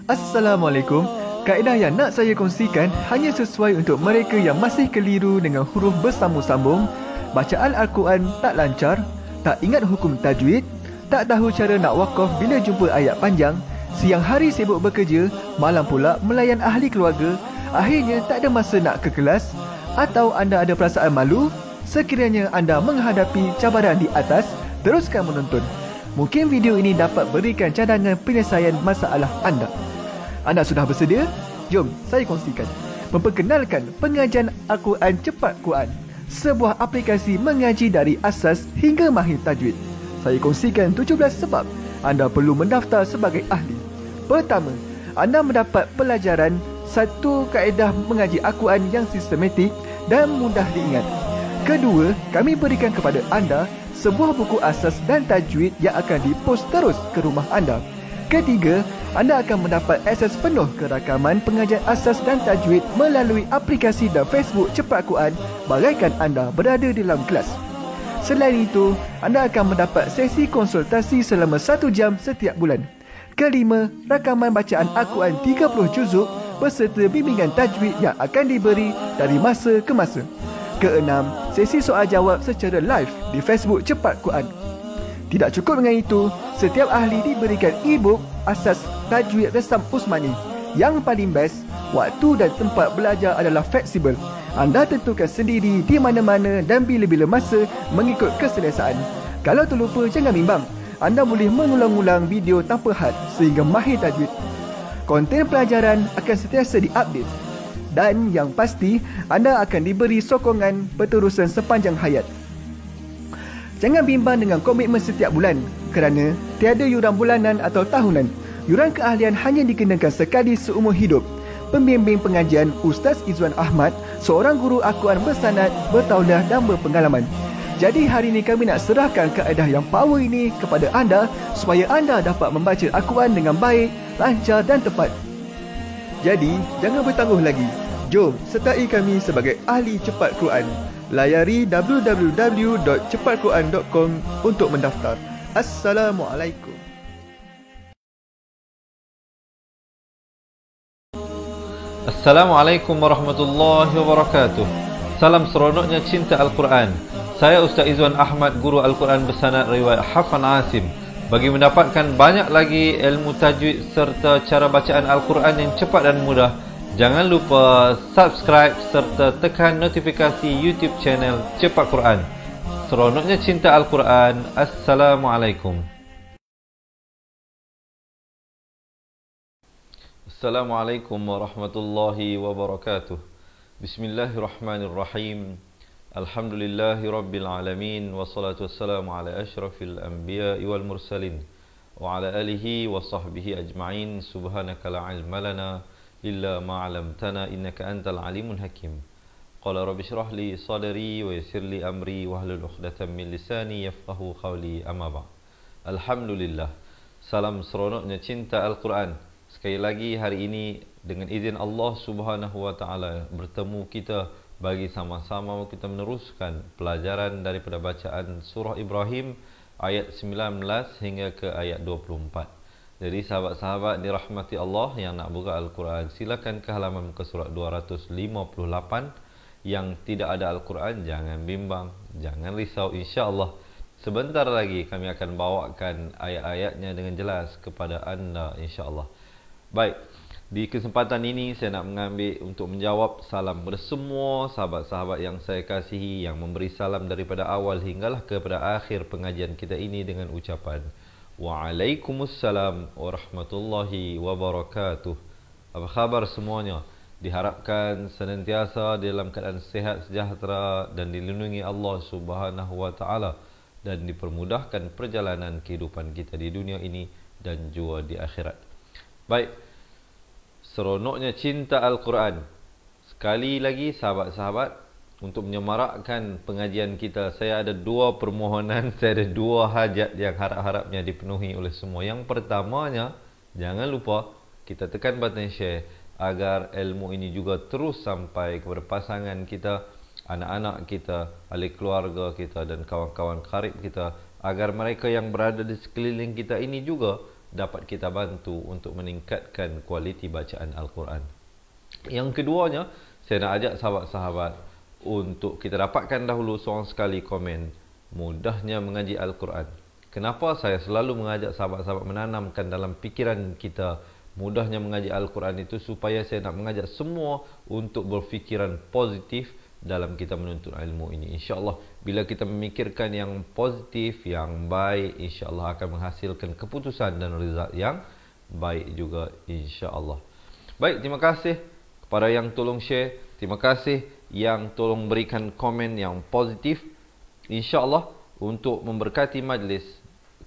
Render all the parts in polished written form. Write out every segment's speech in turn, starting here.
Assalamualaikum. Kaedah yang nak saya kongsikan hanya sesuai untuk mereka yang masih keliru dengan huruf bersambung-sambung, bacaan Al-Quran tak lancar, tak ingat hukum tajwid, tak tahu cara nak wakaf bila jumpa ayat panjang, siang hari sibuk bekerja, malam pula melayan ahli keluarga, akhirnya tak ada masa nak ke kelas, atau anda ada perasaan malu. Sekiranya anda menghadapi cabaran di atas, teruskan menonton. Mungkin video ini dapat berikan cadangan penyelesaian masalah anda. Anda sudah bersedia? Jom saya kongsikan. Memperkenalkan pengajian Al-Quran Cepat Quran, sebuah aplikasi mengaji dari asas hingga mahir tajwid. Saya kongsikan 17 sebab anda perlu mendaftar sebagai ahli. Pertama, anda mendapat pelajaran satu kaedah mengaji Al-Quran yang sistematik dan mudah diingat. Kedua, kami berikan kepada anda sebuah buku asas dan tajwid yang akan dipost terus ke rumah anda. Ketiga, anda akan mendapat akses penuh ke rakaman pengajian asas dan tajwid melalui aplikasi dan Facebook Cepat Quran bagaikan anda berada di dalam kelas. Selain itu, anda akan mendapat sesi konsultasi selama 1 jam setiap bulan. Kelima, rakaman bacaan Al-Quran 30 juzuk beserta bimbingan tajwid yang akan diberi dari masa ke masa. Keenam, sesi soal jawab secara live di Facebook Cepat Quran. Tidak cukup dengan itu, setiap ahli diberikan e-book asas tajwid resam Usmani. Yang paling best, waktu dan tempat belajar adalah fleksibel. Anda tentukan sendiri di mana-mana dan bila-bila masa mengikut keselesaan. Kalau terlupa, jangan bimbang. Anda boleh mengulang-ulang video tanpa had sehingga mahir tajwid. Konten pelajaran akan sentiasa diupdate. Dan yang pasti, anda akan diberi sokongan berterusan sepanjang hayat. Jangan bimbang dengan komitmen setiap bulan kerana tiada yuran bulanan atau tahunan. Yuran keahlian hanya dikenakan sekali seumur hidup. Pembimbing pengajian Ustaz Izwan Ahmad, seorang guru Al-Quran bersanad, bertauliah dan berpengalaman. Jadi hari ini kami nak serahkan kaedah yang power ini kepada anda supaya anda dapat membaca Al-Quran dengan baik, lancar dan tepat. Jadi, jangan bertangguh lagi. Jom sertai kami sebagai ahli Cepat Quran. Layari www.cepatquran.com untuk mendaftar. Assalamualaikum. Assalamualaikum warahmatullahi wabarakatuh. Salam seronoknya cinta Al-Quran. Saya Ustaz Izwan Ahmad, guru Al-Quran bersanad riwayat Hafan Asim. Bagi mendapatkan banyak lagi ilmu tajwid serta cara bacaan Al-Quran yang cepat dan mudah, jangan lupa subscribe serta tekan notifikasi YouTube channel Cepat Quran. Seronoknya cinta Al-Quran. Assalamualaikum. Assalamualaikum warahmatullahi wabarakatuh. Bismillahirrahmanirrahim. Alhamdulillahi rabbil alamin. Wassalatu wassalamu ala ashrafil anbiya wal mursalin wa ala alihi wa sahbihi ajma'in. Subhanaka la ilma lana illa ma 'allamtana innaka antal alimul hakim. Qala rabbi shrah li sadri wa yassir li amri wahlul 'uqdatam min lisani yafqahu qawli. Amma ba'd. Alhamdulillah. Salam seronoknya cinta Al-Quran. Sekali lagi hari ini dengan izin Allah Subhanahu wa taala bertemu kita bagi sama-sama kita meneruskan pelajaran daripada bacaan surah Ibrahim ayat 19 hingga ke ayat 24. Jadi sahabat-sahabat dirahmati Allah yang nak buka Al-Quran, silakan ke halaman muka surat 258. Yang tidak ada Al-Quran, jangan bimbang, jangan risau, insya-Allah sebentar lagi kami akan bawakan ayat-ayatnya dengan jelas kepada anda, insya-Allah. Baik, di kesempatan ini saya nak mengambil untuk menjawab salam kepada semua sahabat-sahabat yang saya kasihi yang memberi salam daripada awal hinggalah kepada akhir pengajian kita ini dengan ucapan Waalaikumsalam warahmatullahi wabarakatuh. Apa khabar semuanya? Diharapkan senantiasa dalam keadaan sehat sejahtera dan dilindungi Allah Subhanahu wa taala dan dipermudahkan perjalanan kehidupan kita di dunia ini dan juga di akhirat. Baik, seronoknya cinta Al-Quran. Sekali lagi sahabat-sahabat, untuk menyemarakkan pengajian kita, saya ada 2 permohonan, saya ada 2 hajat yang harap-harapnya dipenuhi oleh semua. Yang pertamanya, jangan lupa kita tekan button share agar ilmu ini juga terus sampai kepada pasangan kita, anak-anak kita, ahli keluarga kita dan kawan-kawan karib kita, agar mereka yang berada di sekeliling kita ini juga dapat kita bantu untuk meningkatkan kualiti bacaan Al-Quran. Yang keduanya, saya nak ajak sahabat-sahabat untuk kita dapatkan dahulu seorang sekali komen mudahnya mengaji Al-Quran. Kenapa saya selalu mengajak sahabat-sahabat menanamkan dalam fikiran kita mudahnya mengaji Al-Quran itu, supaya saya nak mengajak semua untuk berfikiran positif dalam kita menuntut ilmu ini. InsyaAllah bila kita memikirkan yang positif, yang baik, InsyaAllah akan menghasilkan keputusan dan result yang baik juga, InsyaAllah. Baik, terima kasih kepada yang tolong share. Terima kasih yang tolong berikan komen yang positif. InsyaAllah untuk memberkati majlis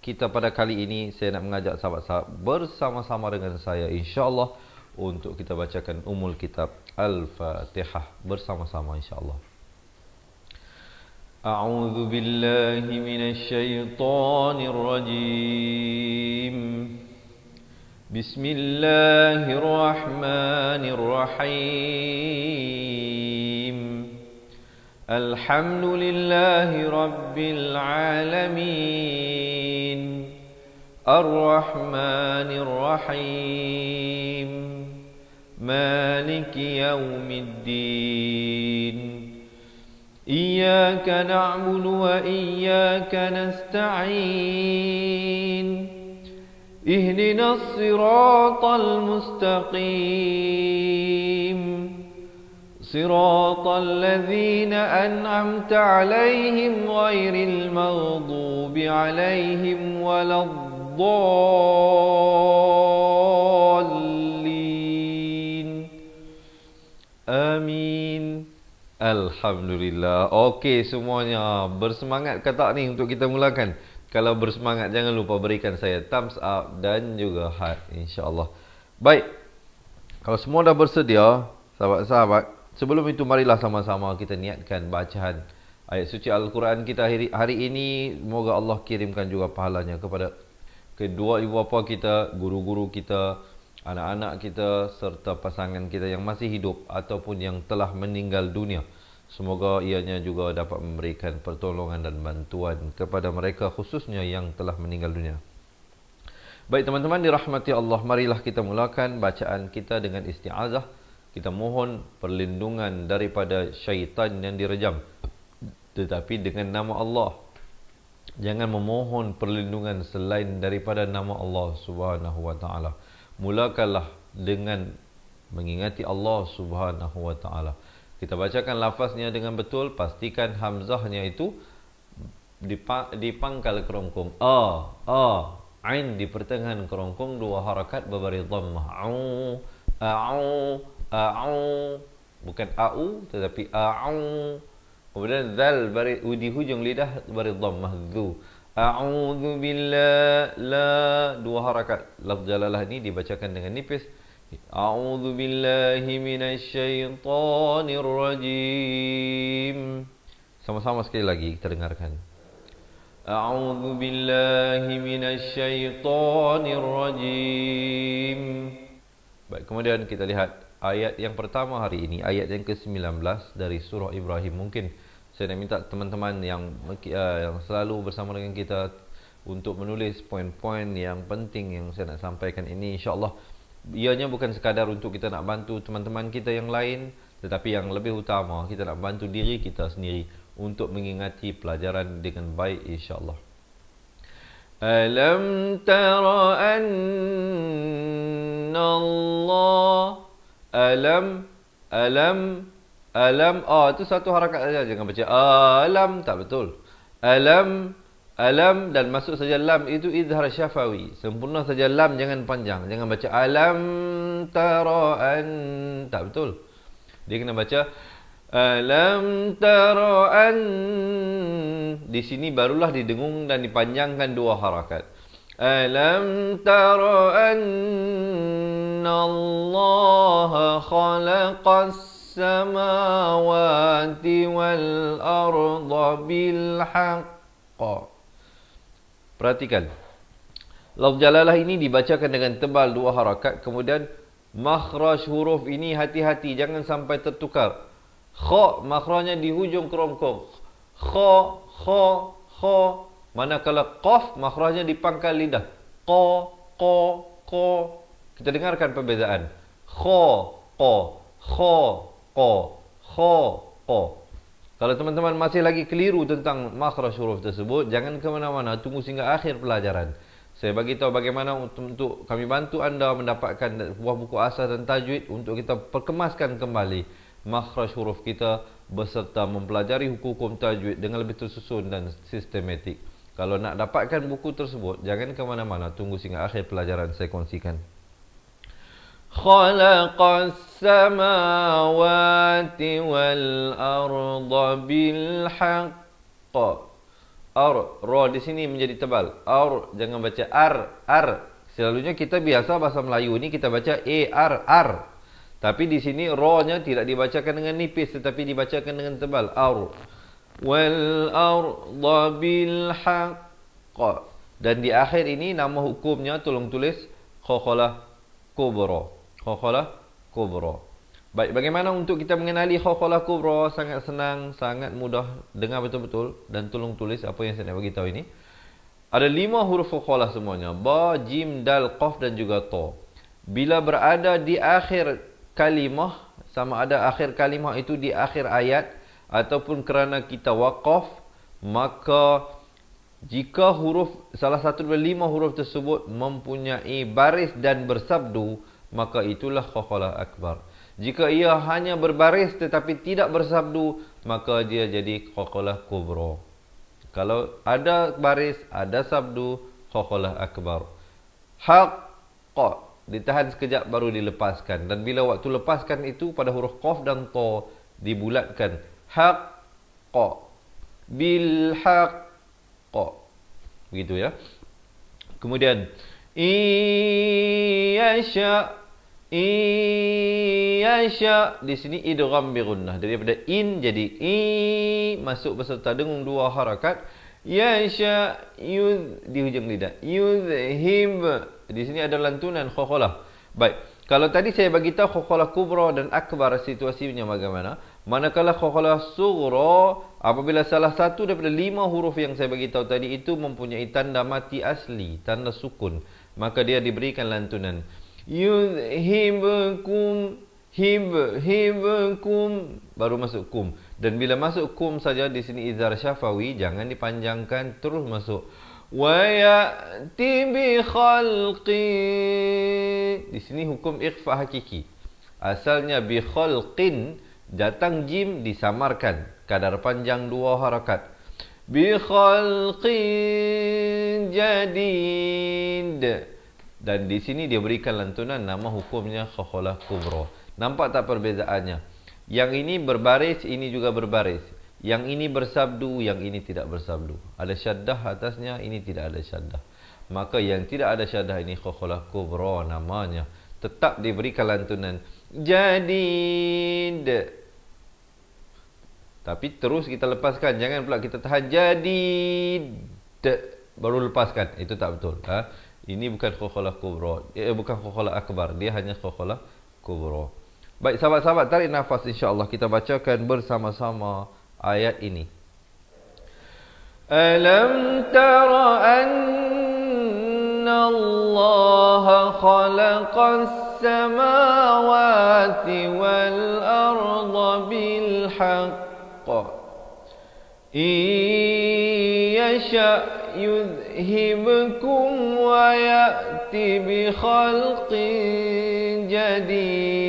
kita pada kali ini, saya nak mengajak sahabat-sahabat bersama-sama dengan saya, InsyaAllah, untuk kita bacakan umul kitab Al-Fatihah bersama-sama, insyaAllah. A'udzu billahi minasy syaithanir rajim. Bismillahirrahmanirrahim. Alhamdulillahi rabbil alamin. Ar-Rahmanir Rahim. Maliki yaumiddin. Iyyaka na'budu wa iyyaka nasta'in. Ihdinas siratal mustaqim. Siratal ladzina an'amta 'alaihim ghairil maghdubi 'alaihim waladdallin. Amin. Alhamdulillah. Okey semuanya, bersemangat ke tak ni untuk kita mulakan? Kalau bersemangat, jangan lupa berikan saya thumbs up dan juga heart, insyaAllah. Baik, kalau semua dah bersedia, sahabat-sahabat, sebelum itu marilah sama-sama kita niatkan bacaan ayat suci Al-Quran kita hari ini. Semoga Allah kirimkan juga pahalanya kepada kedua ibu bapa kita, guru-guru kita, anak-anak kita, serta pasangan kita yang masih hidup ataupun yang telah meninggal dunia. Semoga ianya juga dapat memberikan pertolongan dan bantuan kepada mereka, khususnya yang telah meninggal dunia. Baik teman-teman dirahmati Allah, marilah kita mulakan bacaan kita dengan isti'azah. Kita mohon perlindungan daripada syaitan yang direjam, tetapi dengan nama Allah. Jangan memohon perlindungan selain daripada nama Allah Subhanahu wa taala. Mulakanlah dengan mengingati Allah Subhanahu wa taala. Kita bacakan lafaznya dengan betul, pastikan hamzahnya itu dipangkal kerongkong. Ain di pertengahan kerongkong, dua harakat berbari dhammah. Bukan au tetapi a'u. Kemudian zal bari di hujung lidah bari dhammah dzu. A'udzu billahi, la, dua harakat. Lafz jalalah ini dibacakan dengan nipis. A'udzu billahi minasy syaithanir rajim. Sama-sama sekali lagi kita dengarkan. A'udzu billahi minasy syaithanir rajim. Baik, kemudian kita lihat ayat yang pertama hari ini, ayat yang ke-19 dari surah Ibrahim. Mungkin saya nak minta teman-teman yang selalu bersama dengan kita untuk menulis poin-poin yang penting yang saya nak sampaikan ini, insya-Allah. Ianya bukan sekadar untuk kita nak bantu teman-teman kita yang lain, tetapi yang lebih utama kita nak bantu diri kita sendiri untuk mengingati pelajaran dengan baik, insya-Allah. Alam tara anna Allah, alam itu satu harakat saja, jangan baca alam, tak betul. Alam dan masuk saja lam itu izhar syafawi, sempurna saja lam, jangan panjang. Jangan baca alam tara'an, tak betul. Dia kena baca alam tara'an. Di sini barulah didengung dan dipanjangkan dua harakat. Alam tara'an Allah khalaqas samawati wal arda bil haqq. Perhatikan, lafz jalalah ini dibacakan dengan tebal dua harakat. Kemudian makhraj huruf ini hati-hati, jangan sampai tertukar. Kha makhrajnya di hujung kerongkong. Kha. Manakala qaf makhrajnya di pangkal lidah. Qa. ko. Kita dengarkan perbezaan. Kho, ko, kho, ko, kho, ko. Kalau teman-teman masih lagi keliru tentang makhraj huruf tersebut, jangan ke mana-mana, tunggu sehingga akhir pelajaran. Saya bagi tahu bagaimana untuk kami bantu anda mendapatkan buah buku asas dan tajwid untuk kita perkemaskan kembali makhraj huruf kita beserta mempelajari hukum-hukum tajwid dengan lebih tersusun dan sistematik. Kalau nak dapatkan buku tersebut, jangan ke mana-mana, tunggu sehingga akhir pelajaran saya kongsikan. Khalaqas samawati wal arda bil haqq. Ra di sini menjadi tebal. Jangan baca ar. Selalunya kita biasa bahasa Melayu ni kita baca ar. Tapi di sini ra-nya tidak dibacakan dengan nipis tetapi dibacakan dengan tebal. Wal arda bil haqq. Dan di akhir ini nama hukumnya tolong tulis khakhalah kubra. Khakhalah kubra. Baik, bagaimana untuk kita mengenali khakhalah kubra? Sangat senang, sangat mudah. Dengar betul-betul dan tolong tulis apa yang saya nak bagi tahu ini. Ada 5 huruf khakhalah semuanya. Ba, jim, dal, qaf dan juga ta. Bila berada di akhir kalimah, sama ada akhir kalimah itu di akhir ayat ataupun kerana kita waqaf, maka jika huruf salah satu dari 5 huruf tersebut mempunyai baris dan bersabdu, maka itulah khakhalah akbar. Jika ia hanya berbaris tetapi tidak bersabdu, maka dia jadi khakhalah kubra. Kalau ada baris, ada sabdu, khakhalah akbar. Haqqa, ditahan sekejap baru dilepaskan. Dan bila waktu lepaskan itu pada huruf qaf dan ta dibulatkan. Haqqa, bil haqqa. Begitu ya. Kemudian Iyasha. Di sini idgham bi gunnah. Daripada in jadi masuk beserta dengung 2 harakat. Yasha di hujung lidah. Yuzhib. Di sini ada lantunan khakhalah. Baik. Kalau tadi saya bagi tahu khakhalah kubra dan akbar situasinya bagaimana? Manakala khakhalah sughra, apabila salah satu daripada 5 huruf yang saya bagi tahu tadi itu mempunyai tanda mati asli, tanda sukun, maka dia diberikan lantunan. Yuzhibkum, hibkum, baru masuk kum. Dan bila masuk kum saja di sini izhar syafawi, jangan dipanjangkan, terus masuk. Wa ya'ti bi khalqi. Di sini hukum ikhfa hakiki. Asalnya bi khalqin, datang jim disamarkan, kadar panjang 2 harakat. Bi khalqin jadid. Dan di sini dia berikan lantunan, nama hukumnya khakhalah kubra. Nampak tak perbezaannya? Yang ini berbaris, ini juga berbaris. Yang ini bersabdu, yang ini tidak bersabdu. Ada syaddah atasnya, ini tidak ada syaddah. Maka yang tidak ada syaddah ini khakhalah kubra namanya. Tetap diberikan lantunan jadid. Tapi terus kita lepaskan. Jangan pula kita tahan jadid baru lepaskan. Itu tak betul. Ini bukan khakhalah kubra. Bukan khakhalah akbar. Dia hanya khakhalah kubra. Baik sahabat-sahabat, tarik nafas, insya-Allah kita bacakan bersama-sama ayat ini. Alam tara anna Allah khalaqas samawati wal arda bil haqq. Yasha yudhibkum wa ya'ti bi khalqin jadid.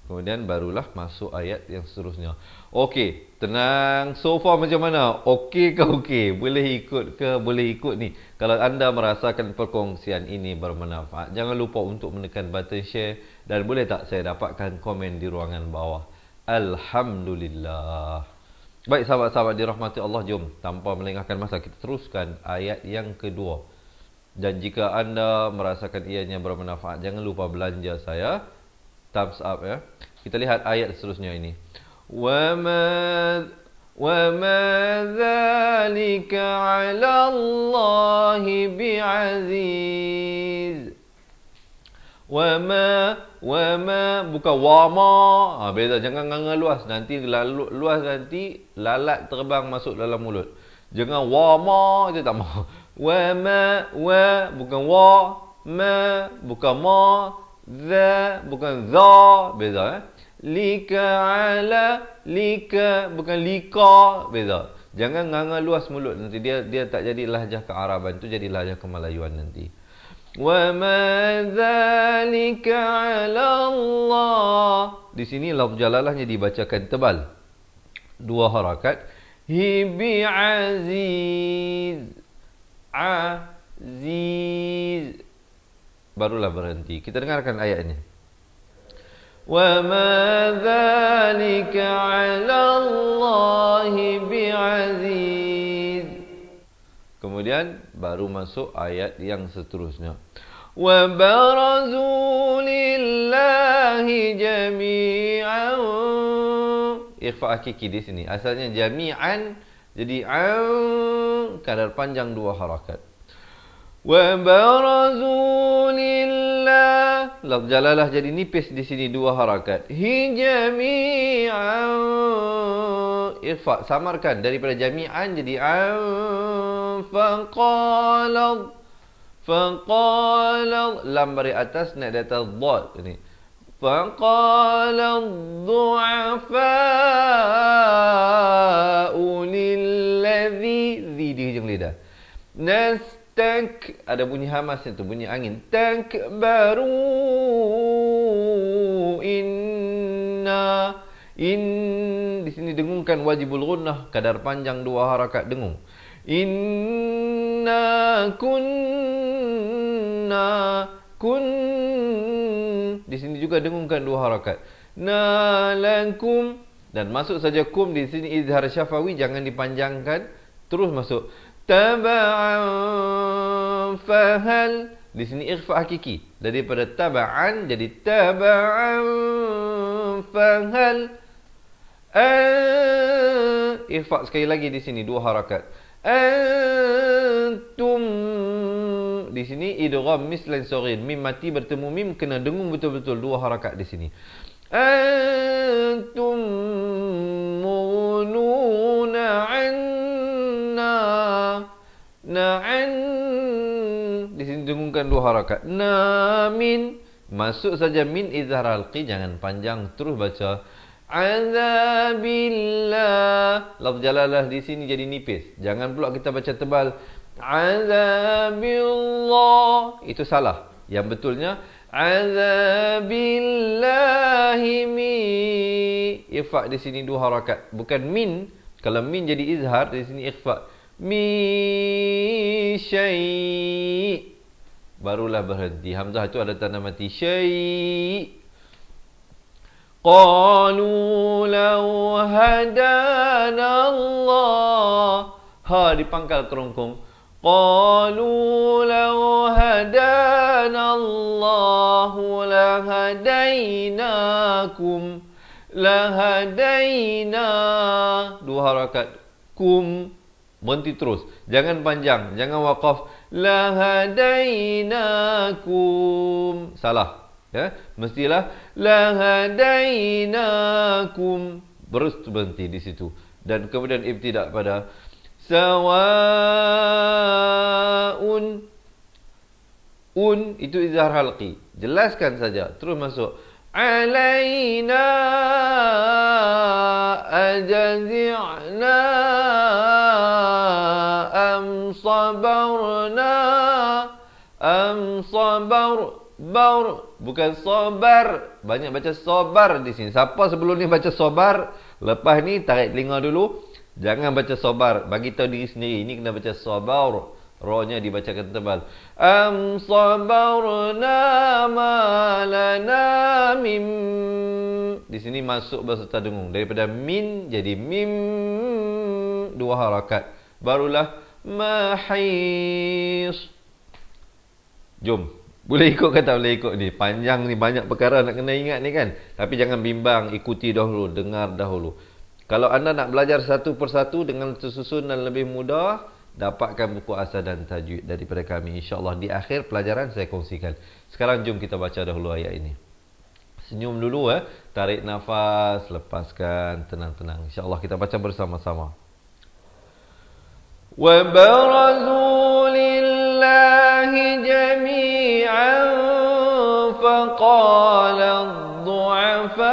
Kemudian barulah masuk ayat yang seterusnya. Okey, tenang. So far macam mana? Okey ke okey? Boleh ikut ke? Boleh ikut ni. Kalau anda merasakan perkongsian ini bermanfaat, jangan lupa untuk menekan button share. Dan boleh tak saya dapatkan komen di ruangan bawah. Alhamdulillah. Baik sahabat-sahabat dirahmati Allah, jom tanpa melengahkan masa kita teruskan ayat yang kedua. Dan jika anda merasakan ianya bermanfaat, jangan lupa belanja saya thumbs up ya. Kita lihat ayat seterusnya ini. Wa ma dzalika 'ala Allahi bi'aziz. Wa ma bukan wama. Beza, jangan nganga luas, nanti luas nanti lalat terbang masuk dalam mulut. Jangan wama je tak mau. Wa ma, wa bukan wa, ma bukan ma, za bukan za, beza lika ala, lika bukan lika, beza. Jangan nganga luas mulut, nanti dia tak jadi lahjah kearaban, tu jadi lahjah kemelayuan nanti. Wa ma dzalika 'ala Allah. Di sini lafz jalalahnya dibacakan tebal. 2 harakat. Hi bi aziz. Aziz. Barulah berhenti. Kita dengarkan ayatnya. Wa ma dzalika 'ala Allah bi'aziz. Kemudian baru masuk ayat yang seterusnya. Wa barazu lillahi jami'an. Ikhfa hakiki di sini. Asalnya jami'an jadi kadar panjang 2 harakat. Wa barazu lillah. Lafz jalalah jadi nipis di sini 2 harakat. Hi jami'an. Irfa samarkan daripada jami'an jadi faqala. Lam bari atas naik di atas dhad ini. Faqala du'afa'u lilladzi di hujung lidah. Ada bunyi hamas itu, bunyi angin. Takbaru inna. Di sini dengungkan wajibul gunnah, kadar panjang 2 harakat dengung. Inna kunna di sini juga dengungkan 2 harakat. Nalakum, dan masuk saja kum di sini izhar syafawi, jangan dipanjangkan, terus masuk. Taba'an fahal, di sini ikhfa hakiki, daripada taba'an jadi taba'an fahal. Ikhfa sekali lagi di sini 2 harakat. Antum, di sini idgham mislan saghir, mim mati bertemu mim kena dengung betul-betul 2 harakat di sini. Antum mununa anna. Na'an, di sini dengungkan 2 harakat. Namin, masuk saja min izhar halqi, jangan panjang, terus baca. Azabillah. Lafz jalalah di sini jadi nipis. Jangan pula kita baca tebal. Azabillah. Itu salah. Yang betulnya azabillahi mi. Ikhfa di sini 2 harakat. Bukan min. Kalau min jadi izhar, di sini ikhfa. Mi syai'. Barulah berhenti. Hamzah itu ada tanda mati. Syai'. Qalu law hadana Allah. Ha dipangkal kerongkong. Qalu law hadana Allah lahadainakum. Lahadaina. 2 harakat. Kum. Berhenti terus. Jangan panjang. Jangan waqaf. Lahadainakum. Salah. Ya, mestilah lahadainakum, berhenti di situ, dan kemudian ibtidak pada sawaun. Itu izhar halqi, jelaskan saja, terus masuk. Alaina ajazi'na am sabarna. Am sabar. Bukan sabar. Banyak baca sabar di sini. Siapa sebelum ni baca sabar, lepas ni tarik telinga dulu. Jangan baca sabar. Bagi tahu diri sendiri, ini kena baca sabar. Ra-nya dibacakan tebal. Am sabarna ma lana mim. Di sini masuk berserta dengung. Daripada min jadi mim, 2 harakat. Barulah mahis. Jom. Boleh ikut ke tak boleh ikut ni? Panjang ni, banyak perkara nak kena ingat ni kan. Tapi jangan bimbang, ikuti dahulu, dengar dahulu. Kalau anda nak belajar satu persatu dengan tersusun dan lebih mudah, dapatkan buku asal dan tajwid daripada kami. InsyaAllah di akhir pelajaran saya kongsikan. Sekarang jom kita baca dahulu ayat ini. Senyum dulu tarik nafas, lepaskan, tenang-tenang. InsyaAllah kita baca bersama-sama. وبرزوا لله جميعا فقال الضعفاء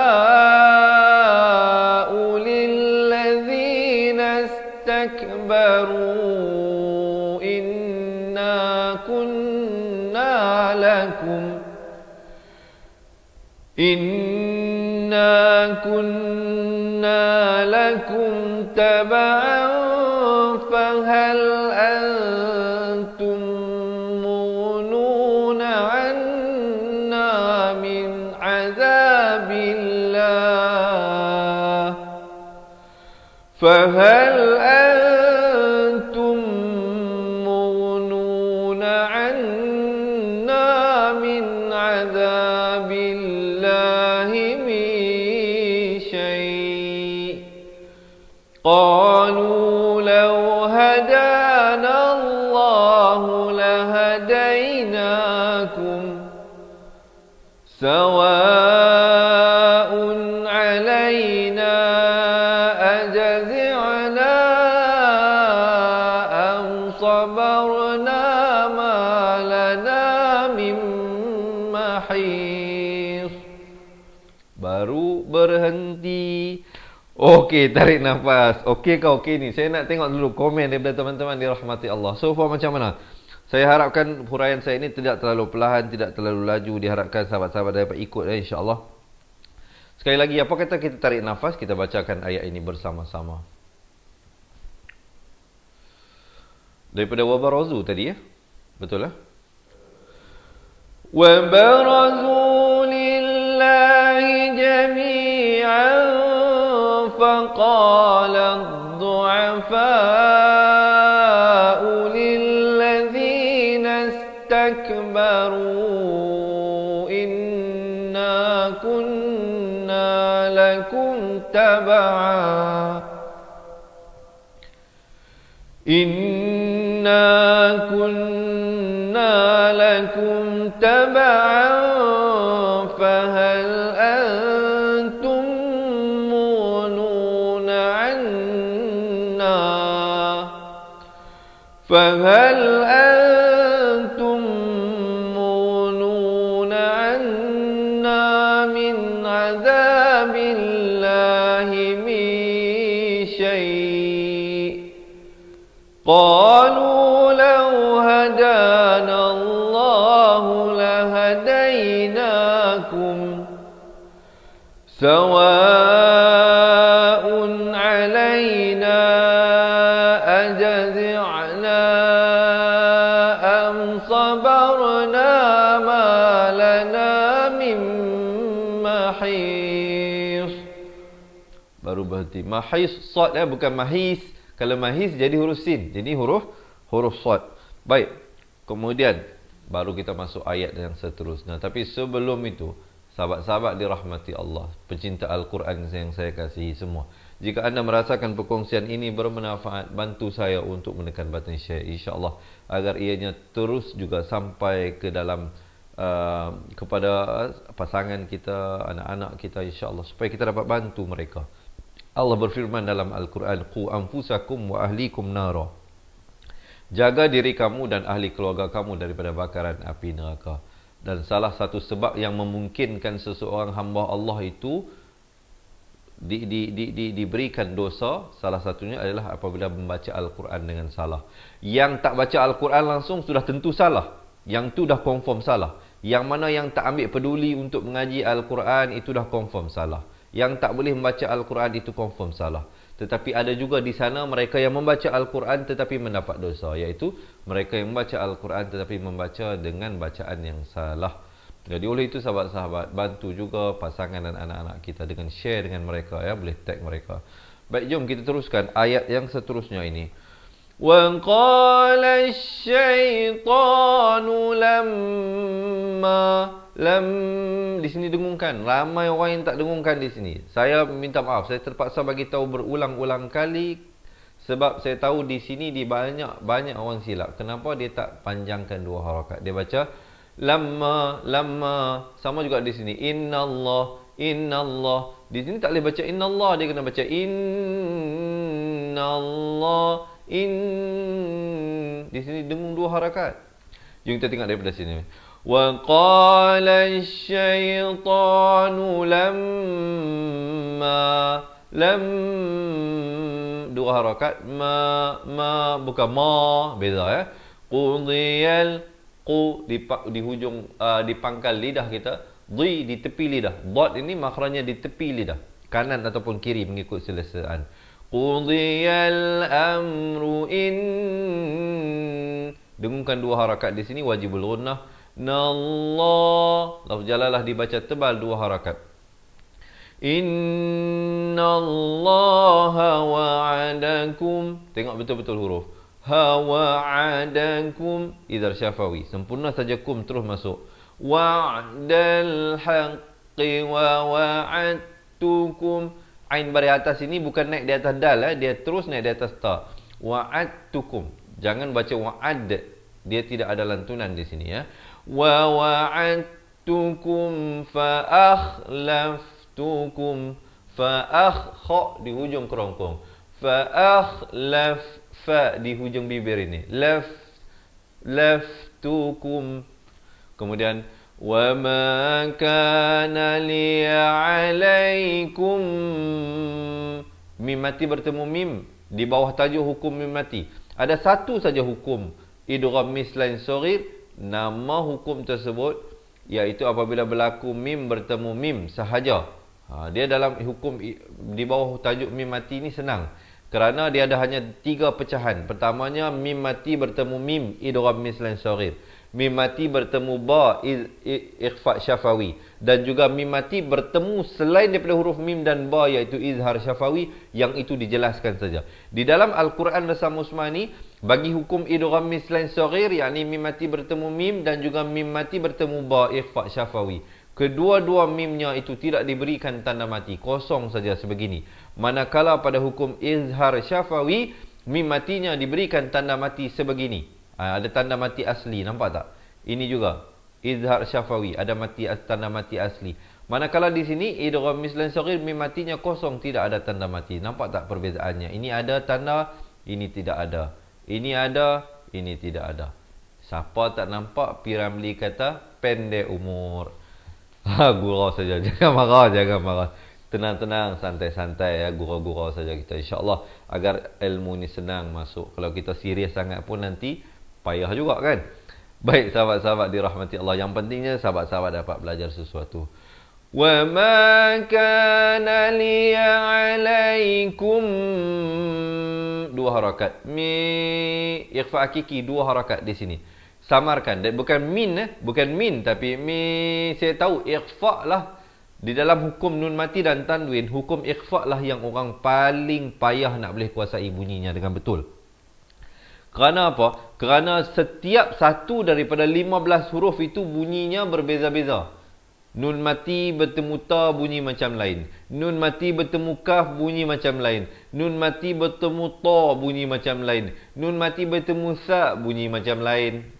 للذين استكبروا إنا كنا لكم تبعا فهل أنتم مغنون عنا من عذاب الله فهل أنتم مغنون عنا من عذاب الله من شيء قالوا لو هدانا الله لهديناكم سواء علينا أجزعنا أم صبرنا ما لنا من محيص. Baru berhenti. Okey, tarik nafas. Okey ke okey ni? Saya nak tengok dulu komen daripada teman-teman dirahmati Allah. So far macam mana? Saya harapkan huraian saya ini tidak terlalu perlahan, tidak terlalu laju. Diharapkan sahabat-sahabat dapat ikut insya-Allah. Sekali lagi, apa kata kita tarik nafas, kita bacakan ayat ini bersama-sama. Daripada wabarazu tadi ya? Betul lah? Wabarazu lillahi jami'an فقال الضعفاء للذين استكبروا إنا كنا لكم تبعا فهل أنتم مغنون عنا فهل أنتم مغنون عنا من عذاب الله من شيء قالوا لو هدانا الله لهديناكم سواء علينا أجزعنا أم صبرنا ما لنا من محيص. Baru berhenti. Mahis sad bukan mahis. Kalau mahis jadi huruf sin. Jadi huruf sad. Baik. Kemudian baru kita masuk ayat yang seterusnya. Tapi sebelum itu, sahabat-sahabat dirahmati Allah, pecinta Al-Quran yang saya kasihi semua, jika anda merasakan perkongsian ini bermanfaat, bantu saya untuk menekan button share insya-Allah, agar ianya terus juga sampai ke dalam kepada pasangan kita, anak-anak kita insya-Allah, supaya kita dapat bantu mereka. Allah berfirman dalam Al-Quran, qu anfusakum wa ahlikum nara. Jaga diri kamu dan ahli keluarga kamu daripada bakaran api neraka. Dan salah satu sebab yang memungkinkan seseorang hamba Allah itu diberikan dosa, salah satunya adalah apabila membaca Al-Quran dengan salah. Yang tak baca Al-Quran langsung sudah tentu salah. Yang tu dah confirm salah. Yang mana yang tak ambil peduli untuk mengaji Al-Quran, itu dah confirm salah. Yang tak boleh membaca Al-Quran itu confirm salah. Tetapi ada juga di sana mereka yang membaca Al-Quran tetapi mendapat dosa, iaitu mereka yang membaca Al-Quran tetapi membaca dengan bacaan yang salah. Jadi oleh itu sahabat-sahabat, bantu juga pasangan dan anak-anak kita dengan share dengan mereka ya, boleh tag mereka. Baik, jom kita teruskan ayat yang seterusnya ini. Wa qala asy-syaitanu di sini dengungkan. Ramai orang yang tak dengungkan di sini. Saya minta maaf, saya terpaksa bagi tahu berulang-ulang kali sebab saya tahu di sini di banyak orang silap. Kenapa dia tak panjangkan dua harakat? Dia baca lamma. Sama juga di sini innallah. Di sini tak boleh baca innallah, dia kena baca innallah. in. Di sini dengung 2 harakat. Jom kita tengok daripada sini. Wa qala asy-syaitanu lamma 2 harakat, ma bukan ma, beza ya. Qudiyal, di hujung di pangkal lidah kita, di tepi lidah. Dad ini makhrajnya di tepi lidah, kanan ataupun kiri mengikut selesaan. Qudiyal amru in. Dengungkan 2 harakat di sini wajibul gunnah. Nallah, lafz jalalah dibaca tebal 2 harakat. Innallaha wa'adakum. Tengok betul-betul huruf. Ha wa'adakum idhar syafawi. Sempurna saja kum terus masuk. Wa'dal haqqi wa wa'adtukum. Ain baris atas ini bukan naik di atas dal, dia terus naik di atas ta. Wa'adtukum. Jangan baca wa'ad. Dia tidak ada lantunan di sini ya. Wa wa'adtukum fa akhlaftukum. Fa di hujung kerongkong. Fa akhlaf, fa di hujung bibir ini. Laftukum. Kemudian wa ma kana li 'alaikum. Mim mati bertemu mim di bawah tajuk hukum mim mati. Ada satu saja hukum idgham mislain shaghir, nama hukum tersebut iaitu apabila berlaku mim bertemu mim sahaja. Dia dalam hukum di bawah tajuk mim mati ni senang. Kerana dia ada hanya 3 pecahan. Pertamanya mim mati bertemu mim idgham mislain shaghir. Mim mati bertemu ba ikhfa syafawi, dan juga mim mati bertemu selain daripada huruf mim dan ba iaitu izhar syafawi, yang itu dijelaskan saja. Di dalam Al-Quran Rasam Usmani bagi hukum idgham mislain shaghir, yakni mim mati bertemu mim dan juga mim mati bertemu ba ikhfa syafawi, kedua-dua mimnya itu tidak diberikan tanda mati, kosong saja sebegini. Manakala pada hukum izhar syafawi, mim matinya diberikan tanda mati sebegini. Ada tanda mati asli, nampak tak? Ini juga izhar syafawi, ada tanda mati asli. Manakala di sini idgham mislain shaghir, mim matinya kosong, tidak ada tanda mati. Nampak tak perbezaannya? Ini ada tanda, ini tidak ada. Ini ada, ini tidak ada. Siapa tak nampak, Piramli kata pendek umur. Gurau saja, jangan marah, jangan marah. Tenang-tenang, santai-santai ya, gurau-gurau saja kita, insya-Allah, agar ilmu ni senang masuk. Kalau kita serius sangat pun nanti payah juga kan. Baik sahabat-sahabat dirahmati Allah, yang pentingnya sahabat-sahabat dapat belajar sesuatu. Wa ma kana li 'alaikum, 2 harakat. Mi ikhfa hakiki 2 harakat di sini. Samarkan, dan bukan min tapi mi. Saya tahu ikhfa lah di dalam hukum nun mati dan tanwin, hukum ikhfa lah yang orang paling payah nak boleh kuasai bunyinya dengan betul. Kerana apa? Kerana setiap satu daripada 15 huruf itu bunyinya berbeza-beza. Nun mati bertemu ta bunyi macam lain. Nun mati bertemu kaf bunyi macam lain. Nun mati bertemu ta bunyi macam lain. Nun mati bertemu sa bunyi macam lain.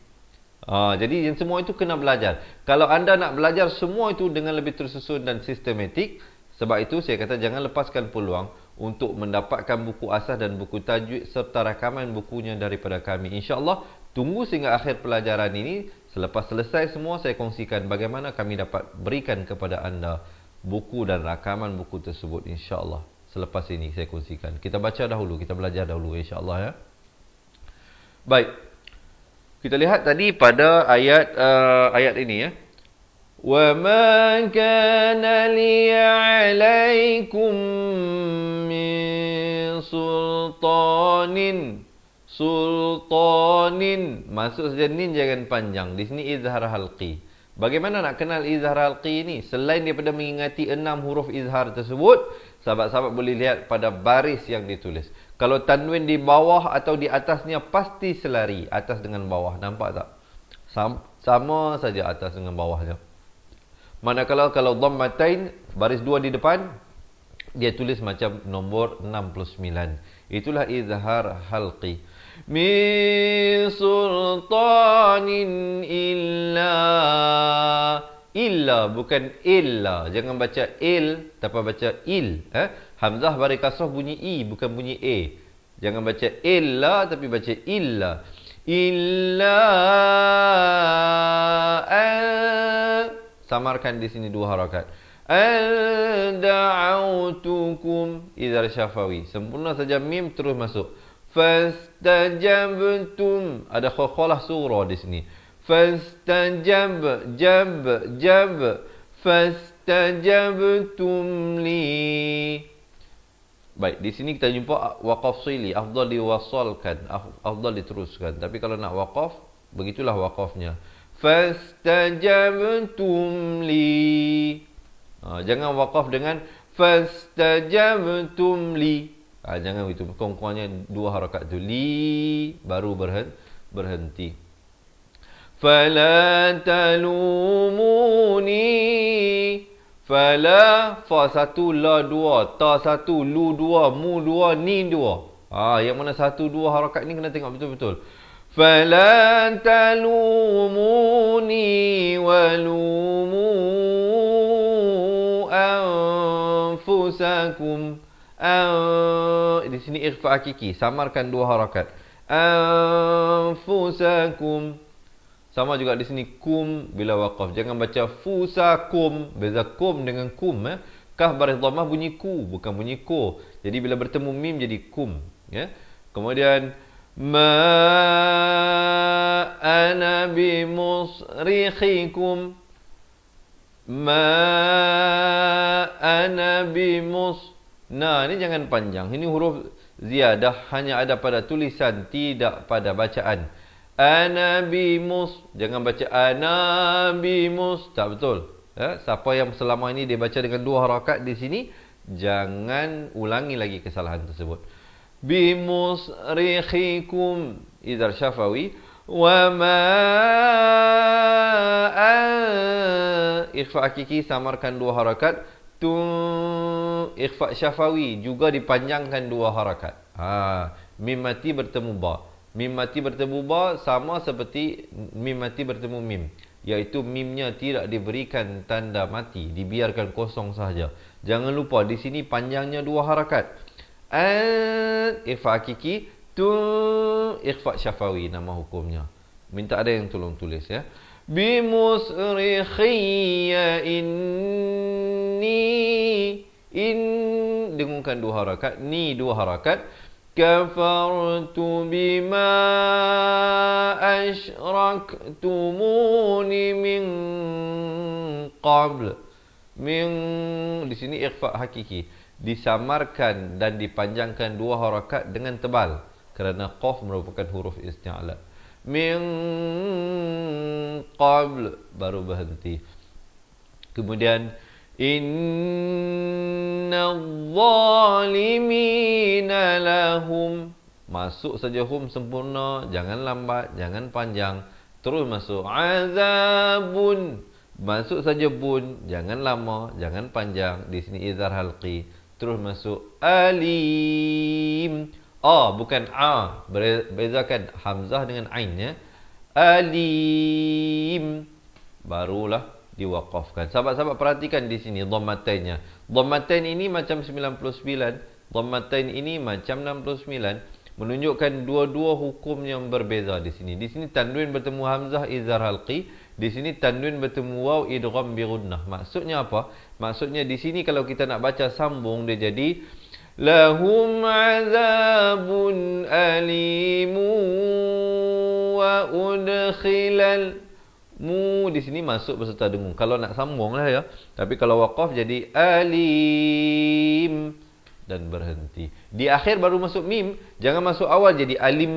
Jadi yang semua itu kena belajar. Kalau anda nak belajar semua itu dengan lebih tersusun dan sistematik, sebab itu saya kata jangan lepaskan peluang untuk mendapatkan buku asas dan buku tajwid serta rakaman bukunya daripada kami. InsyaAllah tunggu sehingga akhir pelajaran ini. Selepas selesai semua, saya kongsikan bagaimana kami dapat berikan kepada anda buku dan rakaman buku tersebut, insyaAllah. Selepas ini saya kongsikan. Kita baca dahulu, kita belajar dahulu, insyaAllah ya. Baik. Kita lihat tadi pada ayat ini ya. Wa ma kana li 'alaikum min sultanin. Masuk saja nin, jangan panjang. Di sini izhar halqi. Bagaimana nak kenal izhar halqi ini? Selain daripada mengingati 6 huruf izhar tersebut, sahabat-sahabat boleh lihat pada baris yang ditulis. Kalau tanwin di bawah atau di atasnya pasti selari atas dengan bawah. Nampak tak? Sama saja atas dengan bawahnya. Manakala kalau dhammatain, baris 2 di depan, dia tulis macam nombor 69. Itulah izhar halqi. Min sultanin illa, bukan illa. Jangan baca il, tapi baca il. Hamzah baris kasrah bunyi i, bukan bunyi e. Jangan baca illa tapi baca illa. Illa samarkan di sini 2 harakat. Da'autukum idhar syafawi. Sempurna saja mim terus masuk. Fastajabtum. Ada khokholah surah di sini. Fastajab jab fastajabtum li. Baik, di sini kita jumpa waqaf sili, afdal diwasalkan, afdal diteruskan. Tapi kalau nak waqaf, begitulah waqafnya. Fastajabtum li. Jangan waqaf dengan fastajabtum li. Jangan begitu. Kurang-kurangnya 2 harakat tu. Li baru berhenti. Fala talumuni. Fala, fa 1, la 2, ta 1, lu 2, mu 2, ni 2. Yang mana 1, 2 harakat ni kena tengok betul-betul. Fala talumuni walumu anfusakum. Di sini ikhfa hakiki, samarkan 2 harakat. Anfusakum. Sama juga di sini kum bila waqaf. Jangan baca fusakum. Beza kum dengan kum. Kaf baris dhammah bunyi ku, bukan bunyi ko. Jadi bila bertemu mim jadi kum. Ya. Kemudian ma ana bimusrikhikum. Ma ana bimus. Nah, ini jangan panjang. Ini huruf ziyadah hanya ada pada tulisan, tidak pada bacaan. Anabimus. Jangan baca anabimus. Tak betul. Siapa yang selama ini dia baca dengan 2 harakat di sini, jangan ulangi lagi kesalahan tersebut. Bimusrikhikum idhar syafawi. Wa ma ikhfa hakiki, samarkan 2 harakat. Ikhfa syafawi juga dipanjangkan 2 harakat. Mim mati bertemu ba. Mim mati bertemu ba sama seperti mim mati bertemu mim, iaitu mimnya tidak diberikan tanda mati, dibiarkan kosong sahaja. Jangan lupa di sini panjangnya 2 harakat. Ikhfa hakiki, ikhfa syafawi nama hukumnya. Minta ada yang tolong tulis ya. Bimusrikhiya inni. Dengungkan 2 harakat, ni 2 harakat. Kafartu bima asyraktumuni min qabl. Di sini ikhfa hakiki, disamarkan dan dipanjangkan 2 harakat dengan tebal kerana qaf merupakan huruf isti'la. Min qabl baru berhenti. Kemudian innadh-dhalimina lahum. Masuk saja hum sempurna, jangan lambat, jangan panjang. Terus masuk azabun. Masuk saja bun, jangan lama, jangan panjang. Di sini izhar halqi. Terus masuk alim. Bukan a. Bezakan hamzah dengan ain ya. Alim. Barulah diwaqafkan. Sahabat-sahabat perhatikan di sini dhammatainnya. Dhammatain ini macam 99, dhammatain ini macam 69, menunjukkan dua-dua hukum yang berbeza di sini. Di sini tanwin bertemu hamzah izhar halqi, di sini tanwin bertemu waw idgham bi ghunnah. Maksudnya apa? Maksudnya di sini kalau kita nak baca sambung dia jadi lahum azabun alimu wa udkhilal. Mu di sini masuk beserta dengung. Kalau nak sambung lah ya. Tapi kalau waqaf jadi alim dan berhenti. Di akhir baru masuk mim, jangan masuk awal jadi alim.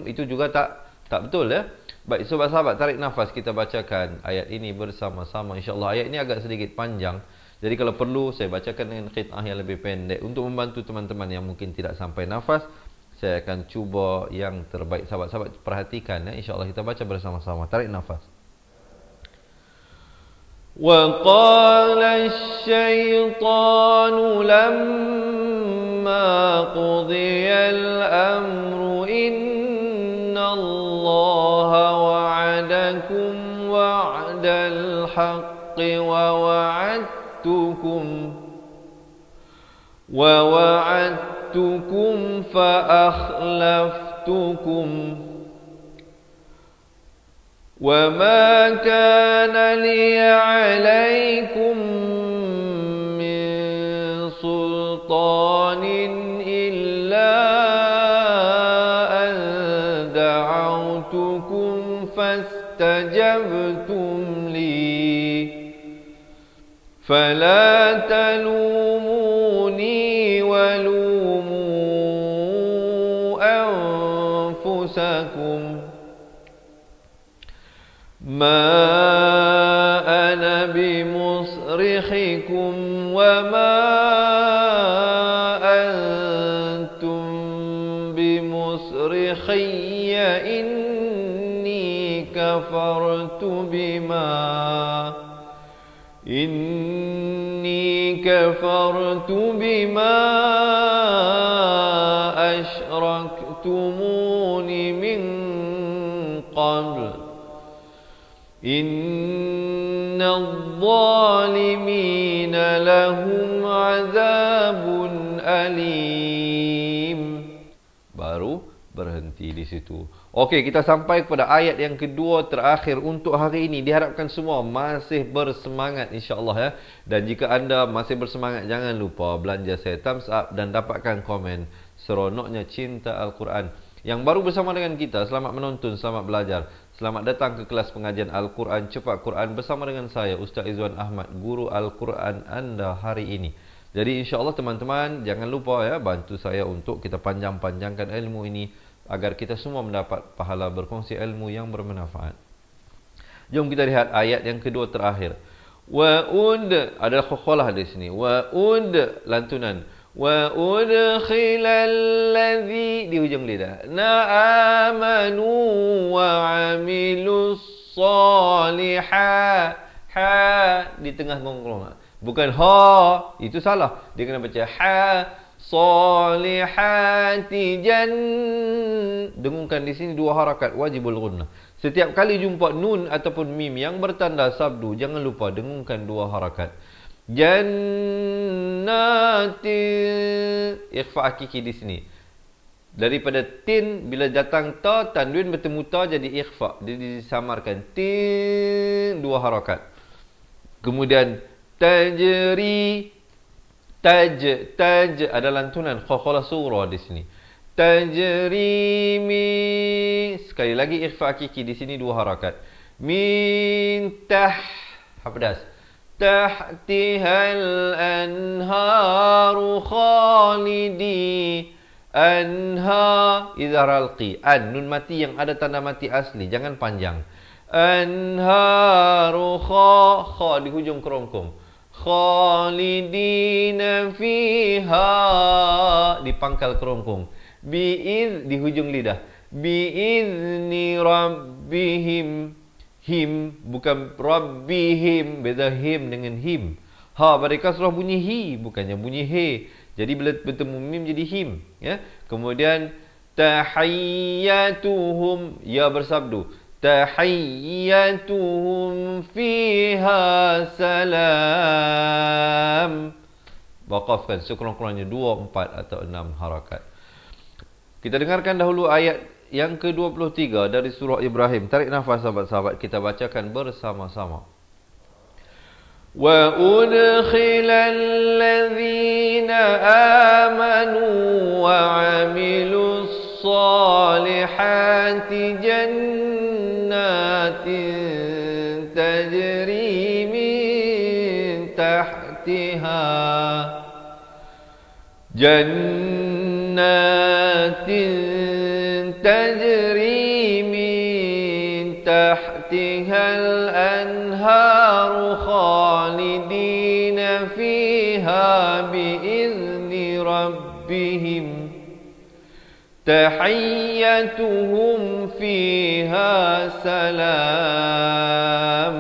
Itu juga tak betul ya. Baik sahabat-sahabat, tarik nafas, kita bacakan ayat ini bersama-sama. InsyaAllah ayat ini agak sedikit panjang. Jadi kalau perlu saya bacakan dengan qit'ah yang lebih pendek untuk membantu teman-teman yang mungkin tidak sampai nafas. Saya akan cuba yang terbaik. Sahabat-sahabat perhatikan ya. InsyaAllah kita baca bersama-sama. Tarik nafas. وقال الشيطان لما قضي الأمر إن الله وعدكم وعد الحق ووعدتكم وعدتكم فأخلفتكم وما كان لي عليكم من سلطان إلا أن دعوتكم فاستجبتم لي فلا تلوموني ولوموا أنفسكم ما أنا بمصرخكم وما أنتم بمصرخي إني كفرت بما أشركتمون من قبل إن الظالمين لهم عذاب أليم. Baru berhenti di situ. Okey, kita sampai kepada ayat yang kedua terakhir untuk hari ini. Diharapkan semua masih bersemangat insya-Allah ya. Dan jika anda masih bersemangat, jangan lupa belanja saya thumbs up dan dapatkan komen seronoknya cinta Al-Quran. Yang baru bersama dengan kita, selamat menonton, selamat belajar. Selamat datang ke kelas pengajian Al-Quran Cepat Quran bersama dengan saya Ustaz Izwan Ahmad, guru Al-Quran anda hari ini. Jadi insya-Allah teman-teman jangan lupa ya, bantu saya untuk kita panjangkan ilmu ini agar kita semua mendapat pahala berkongsi ilmu yang bermanfaat. Jom kita lihat ayat yang kedua terakhir. Ada khokholah di sini. Lantunan. Wa udkhilal ladzi di hujung lidah. Amanu wa amilus solihat. Ha di tengah gonggongan. Bukan ha, itu salah. Dia kena baca ha solihati dengungkan di sini dua harakat wajibul gunnah. Setiap kali jumpa nun ataupun mim yang bertanda sabdu, jangan lupa dengungkan dua harakat. Jannati ikhfa hakiki di sini. Daripada tin bila datang ta tanwin bertemu ta jadi ikhfa, dia disamarkan tin dua harakat. Kemudian tajri taj ada lantunan khakhalah surah di sini. Tajrimi sekali lagi ikhfa hakiki di sini dua harakat. Min pedas. Tahtihal anharu khalidi anha idhar alqi nun mati yang ada tanda mati asli, jangan panjang. Anharu kha di hujung kerongkong. Khalidina fiha di pangkal kerongkong. Bi'iz di hujung lidah. Bi'izni rabbihim. Him bukan rabbihim, beza him dengan him. Ha mereka surah bunyi hi, bukannya bunyi he. Jadi bila bertemu mim jadi him ya. Kemudian tahiyyatuhum ya bersabdu. Tahiyyatuhum fiha salam. Waqafkan sekurang-kurangnya 2, 4 atau 6 harakat. Kita dengarkan dahulu ayat yang ke-23 dari surah Ibrahim. Tarik nafas sahabat-sahabat, kita bacakan bersama-sama. Wa udkhilal ladzina amanu wa 'amilus salihati jannatin tajri min tahtiha tajri min tahtihal anharu khalidina fiha biizni rabbihim tahiyyatuhum fiha salam.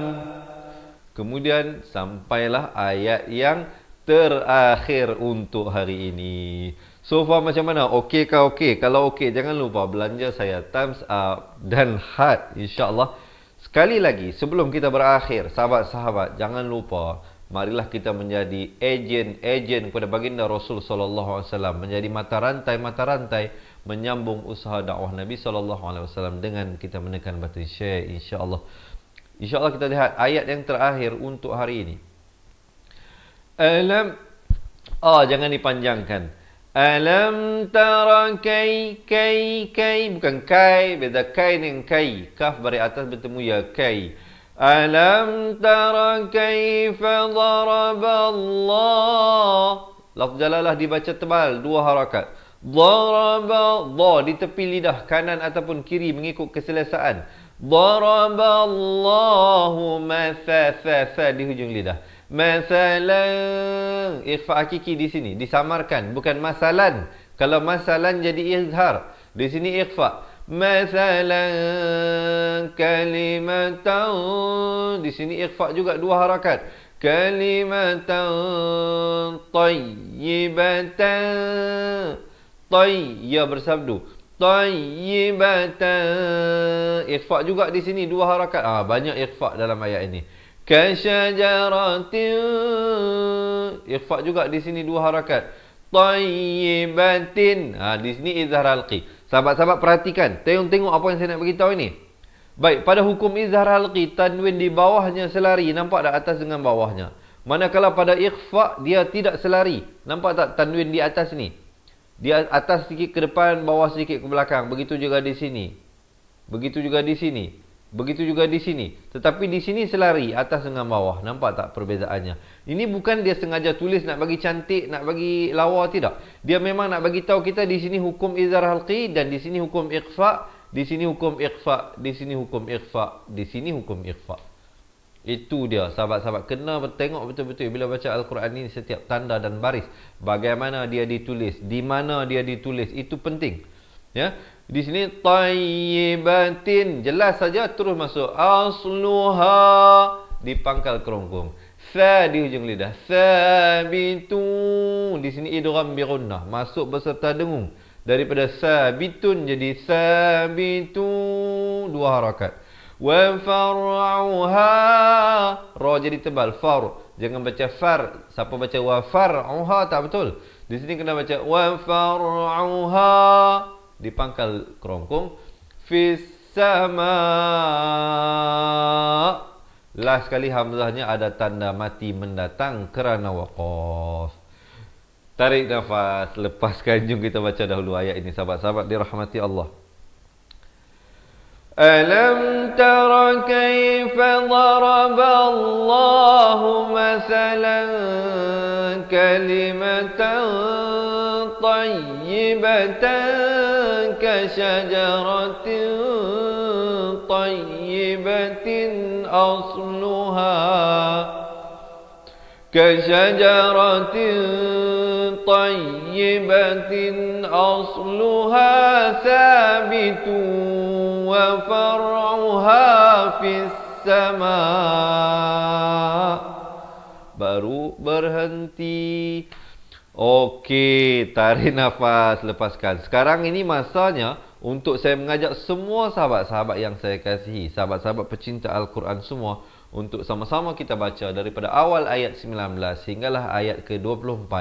Kemudian sampailah ayat yang terakhir untuk hari ini. So far macam mana? Okey kah okey? Kalau okey, jangan lupa belanja saya thumbs up dan heart insya-Allah. Sekali lagi sebelum kita berakhir, sahabat-sahabat, jangan lupa Marilah kita menjadi ejen kepada baginda Rasul sallallahu alaihi wasallam, menjadi mata rantai menyambung usaha dakwah Nabi sallallahu alaihi wasallam dengan kita menekan button share, insya-Allah. Insya-Allah kita lihat ayat yang terakhir untuk hari ini. Jangan dipanjangkan. Alam tara kai bukan kai, beza kai dengan kai. Kaf bari atas bertemu ya kai. Alam tara kaifa daraba Allah. Lafz jalalah dibaca tebal 2 harakat. Daraba, di tepi lidah kanan ataupun kiri mengikut keselesaan. Daraba Allahu fa di hujung lidah. Masalan, ikhfa hakiki di sini disamarkan, bukan masalan. Kalau masalan jadi izhar. Di sini ikhfa. Masalan kalimatan, di sini ikhfa juga 2 harakat. Kalimatan tayyibatan. Ya bersabdu. Tayyibatan. Ikhfa juga di sini 2 harakat. Banyak ikhfa dalam ayat ini. Kasyajaratin. Ikhfa juga di sini 2 harakat. Tayyibatin. Di sini izhar halqi. Sahabat-sahabat perhatikan. Tengok apa yang saya nak beritahu ini. Baik, pada hukum izhar halqi, tanwin di bawahnya selari. Nampak tak atas dengan bawahnya? Manakala pada ikhfa, dia tidak selari. Nampak tak tanwin di atas ni? Dia atas sedikit ke depan, bawah sedikit ke belakang. Begitu juga di sini. Begitu juga di sini. Begitu juga di sini. Tetapi di sini selari atas dengan bawah. Nampak tak perbezaannya? Ini bukan dia sengaja tulis nak bagi cantik, nak bagi lawa, tidak. Dia memang nak bagi tahu kita di sini hukum izhar halqi dan di sini hukum ikhfa, di sini hukum ikhfa, di sini hukum ikhfa, di sini hukum ikhfa. Itu dia, sahabat-sahabat kena tengok betul-betul bila baca Al-Quran ini setiap tanda dan baris. Bagaimana dia ditulis, di mana dia ditulis, itu penting. Ya. Di sini tayyibatin, jelas saja terus masuk asluha di pangkal kerongkong. Fa di hujung lidah. Sabitun, di sini idgham bi gunnah, masuk beserta dengung. Daripada sabitun jadi sabitun, 2 harakat. Wa far'uha, ra jadi tebal, far. Jangan baca far. Siapa baca wa far'uha tak betul. Di sini kena baca wa far'uha di pangkal kerongkong. Fis sama. Last sekali hamzahnya ada tanda mati mendatang kerana waqaf. Tarik nafas, lepaskan. Jom kita baca dahulu ayat ini, sahabat-sahabat dirahmati Allah. Alam tara kaifa daraba Allahu masalan kalimatan tayyibatan kasyajaratin tayyibatin asluha kasyajaratin tayyibatin asluha thabitun wa far'uha fis sama. Baru berhenti. Okey, tarik nafas, lepaskan. Sekarang ini masanya untuk saya mengajak semua sahabat-sahabat yang saya kasihi, sahabat-sahabat pecinta Al-Quran semua, untuk sama-sama kita baca daripada awal ayat 19 hinggalah ayat ke-24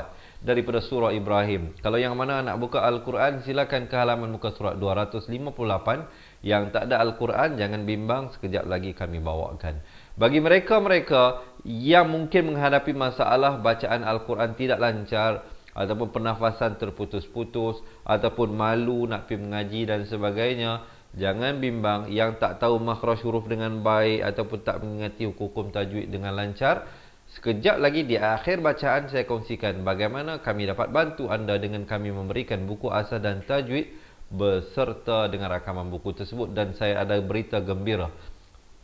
daripada surah Ibrahim. Kalau yang mana nak buka Al-Quran, silakan ke halaman muka surat 258. Yang tak ada Al-Quran, jangan bimbang, sekejap lagi kami bawakan. Bagi mereka-mereka yang mungkin menghadapi masalah bacaan Al-Quran tidak lancar, ataupun pernafasan terputus-putus, ataupun malu nak pergi mengaji dan sebagainya, jangan bimbang. Yang tak tahu makhraj huruf dengan baik ataupun tak mengingati hukum tajwid dengan lancar, sekejap lagi di akhir bacaan saya kongsikan bagaimana kami dapat bantu anda dengan kami memberikan buku asal dan tajwid beserta dengan rakaman buku tersebut. Dan saya ada berita gembira.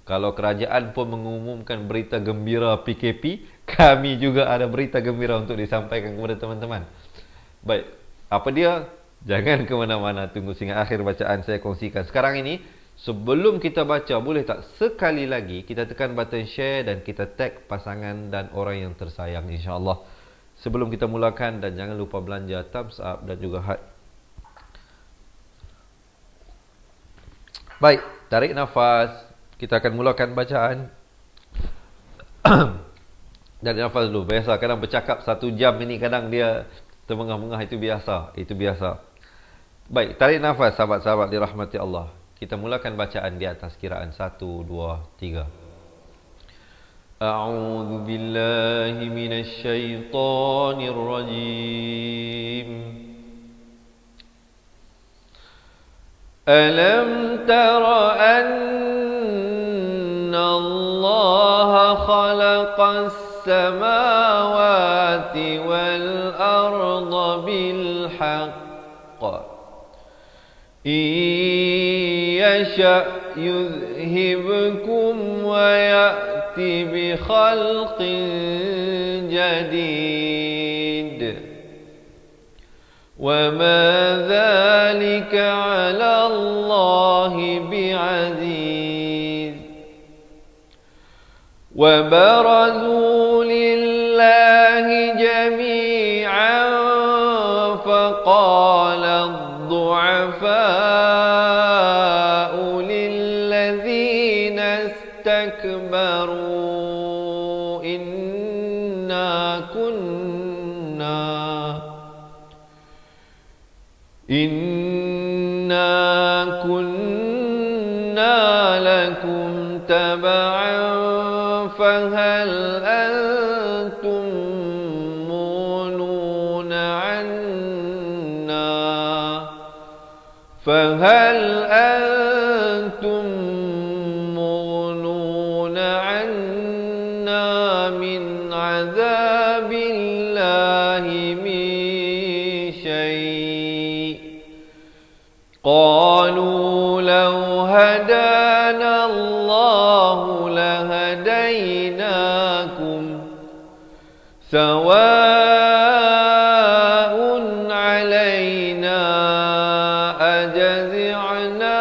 Kalau kerajaan pun mengumumkan berita gembira PKP, kami juga ada berita gembira untuk disampaikan kepada teman-teman. Baik, apa dia? Jangan ke mana-mana, tunggu sehingga akhir bacaan saya kongsikan. Sekarang ini, sebelum kita baca, boleh tak sekali lagi kita tekan button share dan kita tag pasangan dan orang yang tersayang, insya-Allah. Sebelum kita mulakan, dan jangan lupa belanja thumbs up dan juga heart. Baik, tarik nafas. Kita akan mulakan bacaan. Dan nafas dulu. Biasa kadang bercakap 1 jam ini, kadang dia termengah-mengah, itu biasa. Itu biasa. Baik, tarik nafas sahabat-sahabat dirahmati Allah. Kita mulakan bacaan di atas kiraan 1, 2, 3. A'udzu billahi minasy syaithanir rajim. Alam tara anna Allah khalaqas samawati wal arda bil haqq. Yasha' yudhibkum wa ya'ti bi khalqin jadid. Wa ma dhalika 'ala Allahi bi'aziz. Wa barazu lillahi jami'an faqala الضعفاء للذين استكبروا إنا كنا لكم تبعا فهل أنتم مغنون عنا من عذاب الله من شيء قالوا لو هدانا الله لهديناكم سواء علينا أجزعنا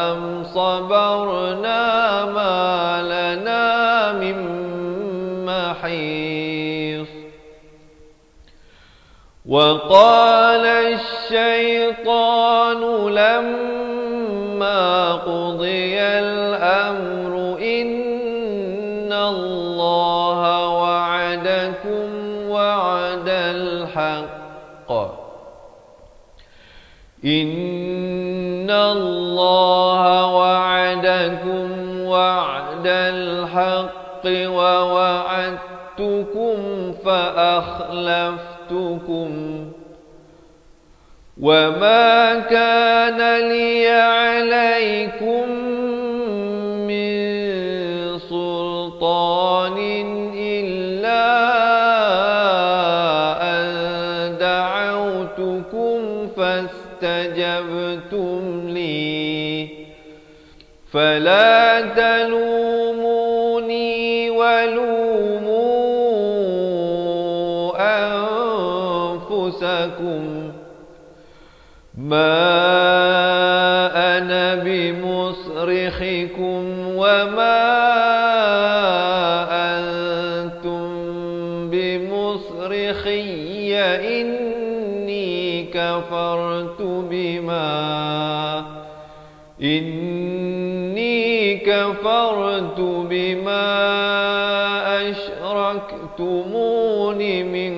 أم صبرنا ما لنا من محيص. وقال الشيطان لما قضي الأمر إن الله وعدكم وعد الحق إن الله وعدكم وعد الحق ووعدتكم فأخلفتكم وما كان لي عليكم من سلطان إلا أن دعوتكم فاستجبتم لي فلا تلوموني ولوموا أنفسكم ما أنا بمصرخكم وما أنتم بمصرخي إني كفرت بما أشركتمون من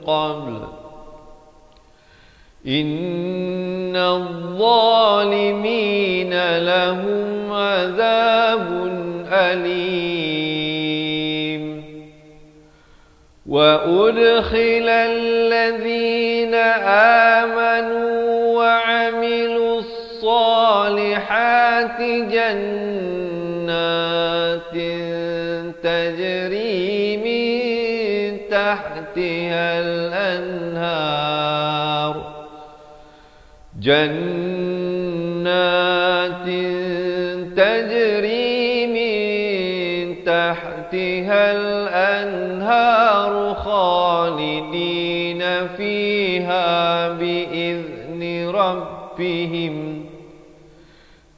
قبل إن الظالمين لهم عذاب أليم. وأدخل الذين آمنوا وعملوا الصالحات جنات تجري من تحتها الأنهار جنات تجري من تحتها الأنهار خالدين فيها بإذن ربهم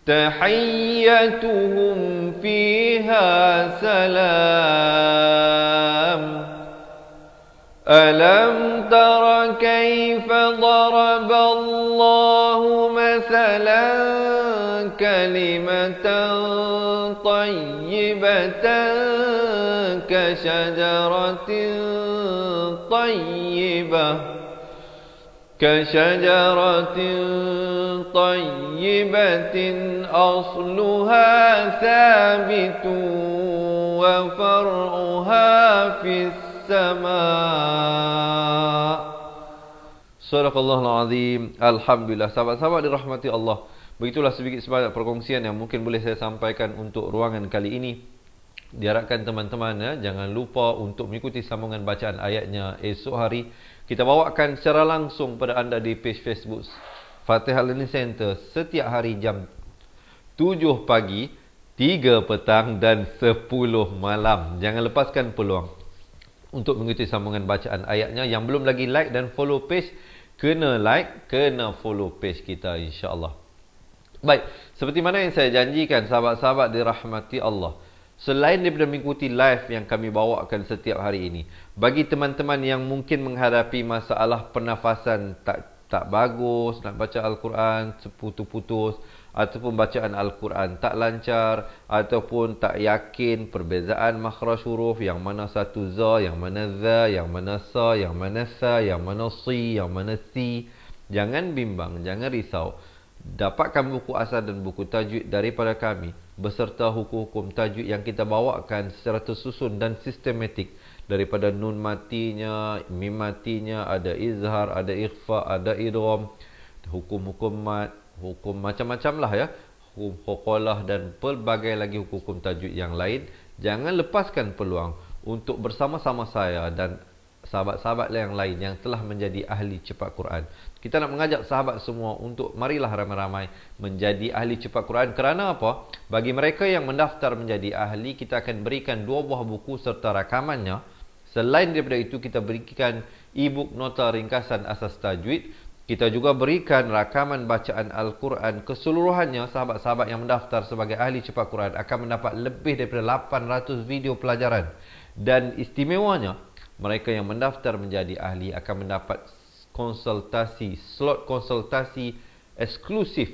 تحيتهم فيها سلام. ألم تر كيف ضرب الله مثلا كلمة طيبة كشجرة طيبة كشجرة طيبة أصلها ثابت وفرعها في السماء. Sadaqallahul Azim. Alhamdulillah, sahabat-sahabat dirahmati Allah. Begitulah sedikit sebanyak perkongsian yang mungkin boleh saya sampaikan untuk ruangan kali ini. Diharapkan teman-teman jangan lupa untuk mengikuti sambungan bacaan ayatnya esok hari. Kita bawakan secara langsung pada anda di page Facebook Fatihah Learning Center setiap hari jam 7 pagi, 3 petang dan 10 malam. Jangan lepaskan peluang untuk mengikuti sambungan bacaan ayatnya. Yang belum lagi like dan follow page, kena like, kena follow page kita, insya-Allah. Baik, seperti mana yang saya janjikan, sahabat-sahabat dirahmati Allah, selain daripada mengikuti live yang kami bawakan setiap hari ini, bagi teman-teman yang mungkin menghadapi masalah pernafasan tak bagus, nak baca Al-Quran seputus-putus, ataupun bacaan Al-Quran tak lancar, ataupun tak yakin perbezaan makhraj huruf, yang mana satu za, yang mana za, yang mana sa, yang mana sa, yang mana si, yang mana si. Jangan bimbang, jangan risau. Dapatkan buku asal dan buku tajwid daripada kami beserta hukum-hukum tajwid yang kita bawakan secara tersusun dan sistematik, daripada nun matinya, mim matinya, ada izhar, ada ikhfa, ada idgham, hukum-hukum mat, hukum macam-macam lah ya, hukum hoqalah dan pelbagai lagi hukum-hukum tajwid yang lain. Jangan lepaskan peluang untuk bersama-sama saya dan sahabat-sahabat yang lain yang telah menjadi ahli cepat Quran. Kita nak mengajak sahabat semua untuk marilah ramai-ramai menjadi ahli cepat Quran. Kerana apa? Bagi mereka yang mendaftar menjadi ahli, kita akan berikan 2 buah buku serta rakamannya. Selain daripada itu, kita berikan e-book nota ringkasan asas tajwid. Kita juga berikan rakaman bacaan Al-Quran keseluruhannya. Sahabat-sahabat yang mendaftar sebagai ahli cepat Quran akan mendapat lebih daripada 800 video pelajaran. Dan istimewanya, mereka yang mendaftar menjadi ahli akan mendapat konsultasi, slot konsultasi eksklusif,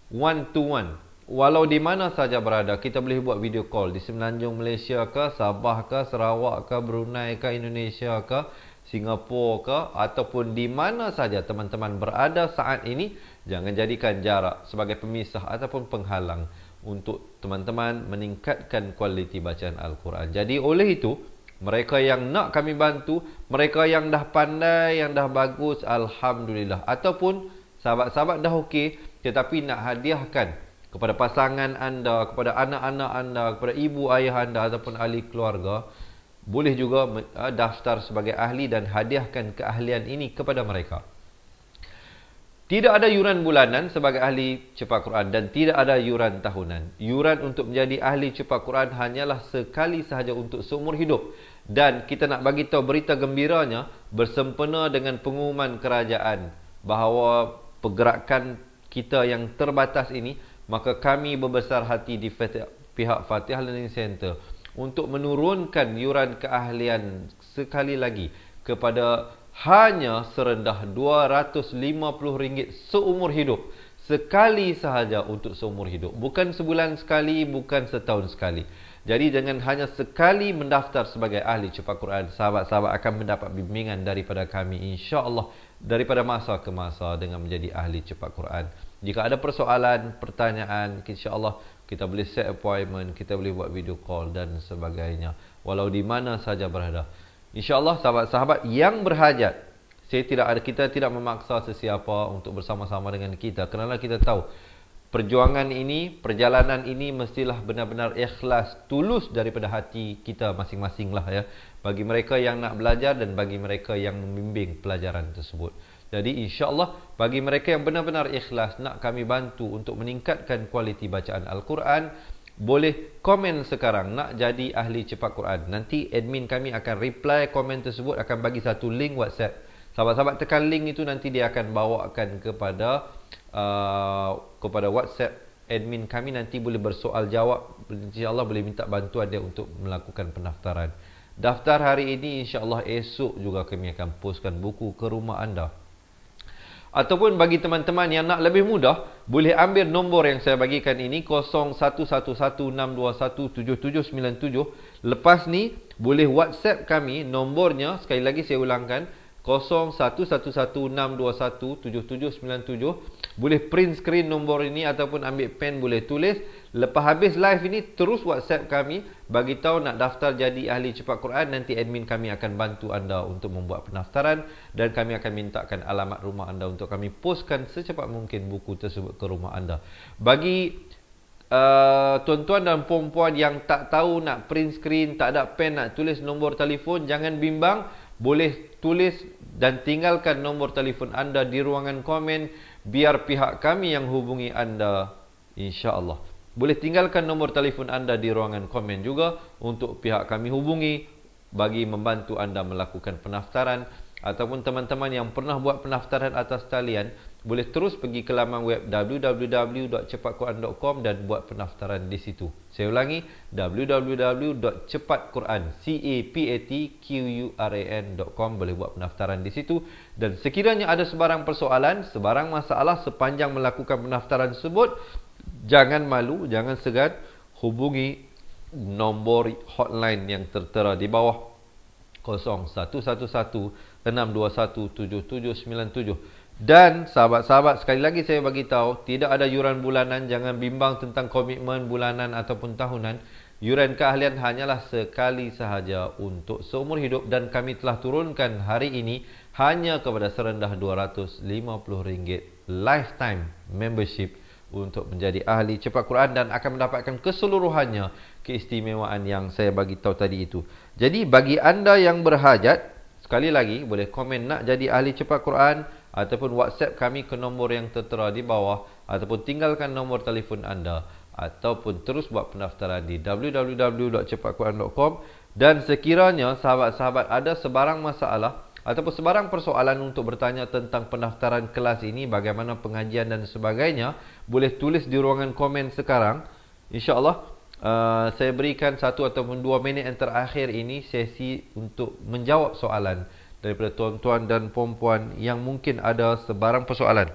one to one. Walau di mana saja berada, kita boleh buat video call di Semenanjung Malaysia ke, Sabah ke, Sarawak ke, Brunei ke, Indonesia ke, Singapura ke, ataupun di mana saja teman-teman berada saat ini. Jangan jadikan jarak sebagai pemisah ataupun penghalang untuk teman-teman meningkatkan kualiti bacaan Al-Quran. Jadi oleh itu, mereka yang nak kami bantu, mereka yang dah pandai, yang dah bagus, Alhamdulillah. Ataupun sahabat-sahabat dah okey, tetapi nak hadiahkan kepada pasangan anda, kepada anak-anak anda, kepada ibu ayah anda ataupun ahli keluarga, boleh juga daftar sebagai ahli dan hadiahkan keahlian ini kepada mereka. Tidak ada yuran bulanan sebagai ahli cepat Quran dan tidak ada yuran tahunan. Yuran untuk menjadi ahli cepat Quran hanyalah sekali sahaja untuk seumur hidup. Dan kita nak bagi tahu berita gembiranya bersempena dengan pengumuman kerajaan bahawa pergerakan kita yang terbatas ini, maka kami berbesar hati di pihak Fatihah Learning Center untuk menurunkan yuran keahlian sekali lagi kepada hanya serendah RM250 seumur hidup. Sekali sahaja untuk seumur hidup. Bukan sebulan sekali, bukan setahun sekali. Jadi dengan hanya sekali mendaftar sebagai ahli cepat Quran, sahabat-sahabat akan mendapat bimbingan daripada kami, insya-Allah, daripada masa ke masa dengan menjadi ahli cepat Quran. Jika ada persoalan, pertanyaan, insya-Allah kita boleh set appointment, kita boleh buat video call dan sebagainya, walau di mana saja berada. InsyaAllah sahabat-sahabat yang berhajat, kita tidak memaksa sesiapa untuk bersama-sama dengan kita, kerana kita tahu perjuangan ini, perjalanan ini mestilah benar-benar ikhlas, tulus daripada hati kita masing-masing lah ya, bagi mereka yang nak belajar dan bagi mereka yang membimbing pelajaran tersebut. Jadi insya-Allah bagi mereka yang benar-benar ikhlas nak kami bantu untuk meningkatkan kualiti bacaan Al-Quran, boleh komen sekarang nak jadi ahli cepat Quran. Nanti admin kami akan reply komen tersebut, akan bagi satu link WhatsApp. Sahabat-sahabat tekan link itu, nanti dia akan bawakan kepada WhatsApp admin kami. Nanti boleh bersoal jawab, insya-Allah boleh minta bantuan dia untuk melakukan pendaftaran. Daftar hari ini, insya-Allah esok juga kami akan postkan buku ke rumah anda. Ataupun bagi teman-teman yang nak lebih mudah, boleh ambil nombor yang saya bagikan ini 0111621777. Lepas ni boleh WhatsApp kami, nombornya sekali lagi saya ulangkan 0111621777. Boleh print screen nombor ini ataupun ambil pen boleh tulis. Lepas habis live ini terus WhatsApp kami, bagi tahu nak daftar jadi ahli cepat Quran. Nanti admin kami akan bantu anda untuk membuat pendaftaran dan kami akan mintakan alamat rumah anda untuk kami postkan secepat mungkin buku tersebut ke rumah anda. Bagi tuan-tuan dan puan-puan yang tak tahu nak print screen, tak ada pen nak tulis nombor telefon, jangan bimbang. Boleh tulis dan tinggalkan nombor telefon anda di ruangan komen, biar pihak kami yang hubungi anda, insya-Allah. Boleh tinggalkan nombor telefon anda di ruangan komen juga untuk pihak kami hubungi bagi membantu anda melakukan pendaftaran. Ataupun teman-teman yang pernah buat pendaftaran atas talian, boleh terus pergi ke laman web www.cepatquran.com dan buat pendaftaran di situ. Saya ulangi, www.cepatquran.com, boleh buat pendaftaran di situ. Dan sekiranya ada sebarang persoalan, sebarang masalah sepanjang melakukan pendaftaran tersebut, jangan malu, jangan segan, hubungi nombor hotline yang tertera di bawah 0111-621-7797. Dan sahabat-sahabat, sekali lagi saya bagi tahu, tidak ada yuran bulanan. Jangan bimbang tentang komitmen bulanan ataupun tahunan. Yuran keahlian hanyalah sekali sahaja untuk seumur hidup, dan kami telah turunkan hari ini hanya kepada serendah RM250 lifetime membership untuk menjadi ahli cepat Quran dan akan mendapatkan keseluruhannya keistimewaan yang saya bagi tahu tadi itu. Jadi bagi anda yang berhajat, sekali lagi boleh komen nak jadi ahli cepat Quran ataupun WhatsApp kami ke nombor yang tertera di bawah, ataupun tinggalkan nombor telefon anda, ataupun terus buat pendaftaran di www.cepatquran.com. Dan sekiranya sahabat-sahabat ada sebarang masalah ataupun sebarang persoalan untuk bertanya tentang pendaftaran kelas ini, bagaimana pengajian dan sebagainya, boleh tulis di ruangan komen sekarang. InsyaAllah saya berikan 1 ataupun 2 minit yang terakhir ini sesi untuk menjawab soalan daripada tuan-tuan dan puan-puan yang mungkin ada sebarang persoalan.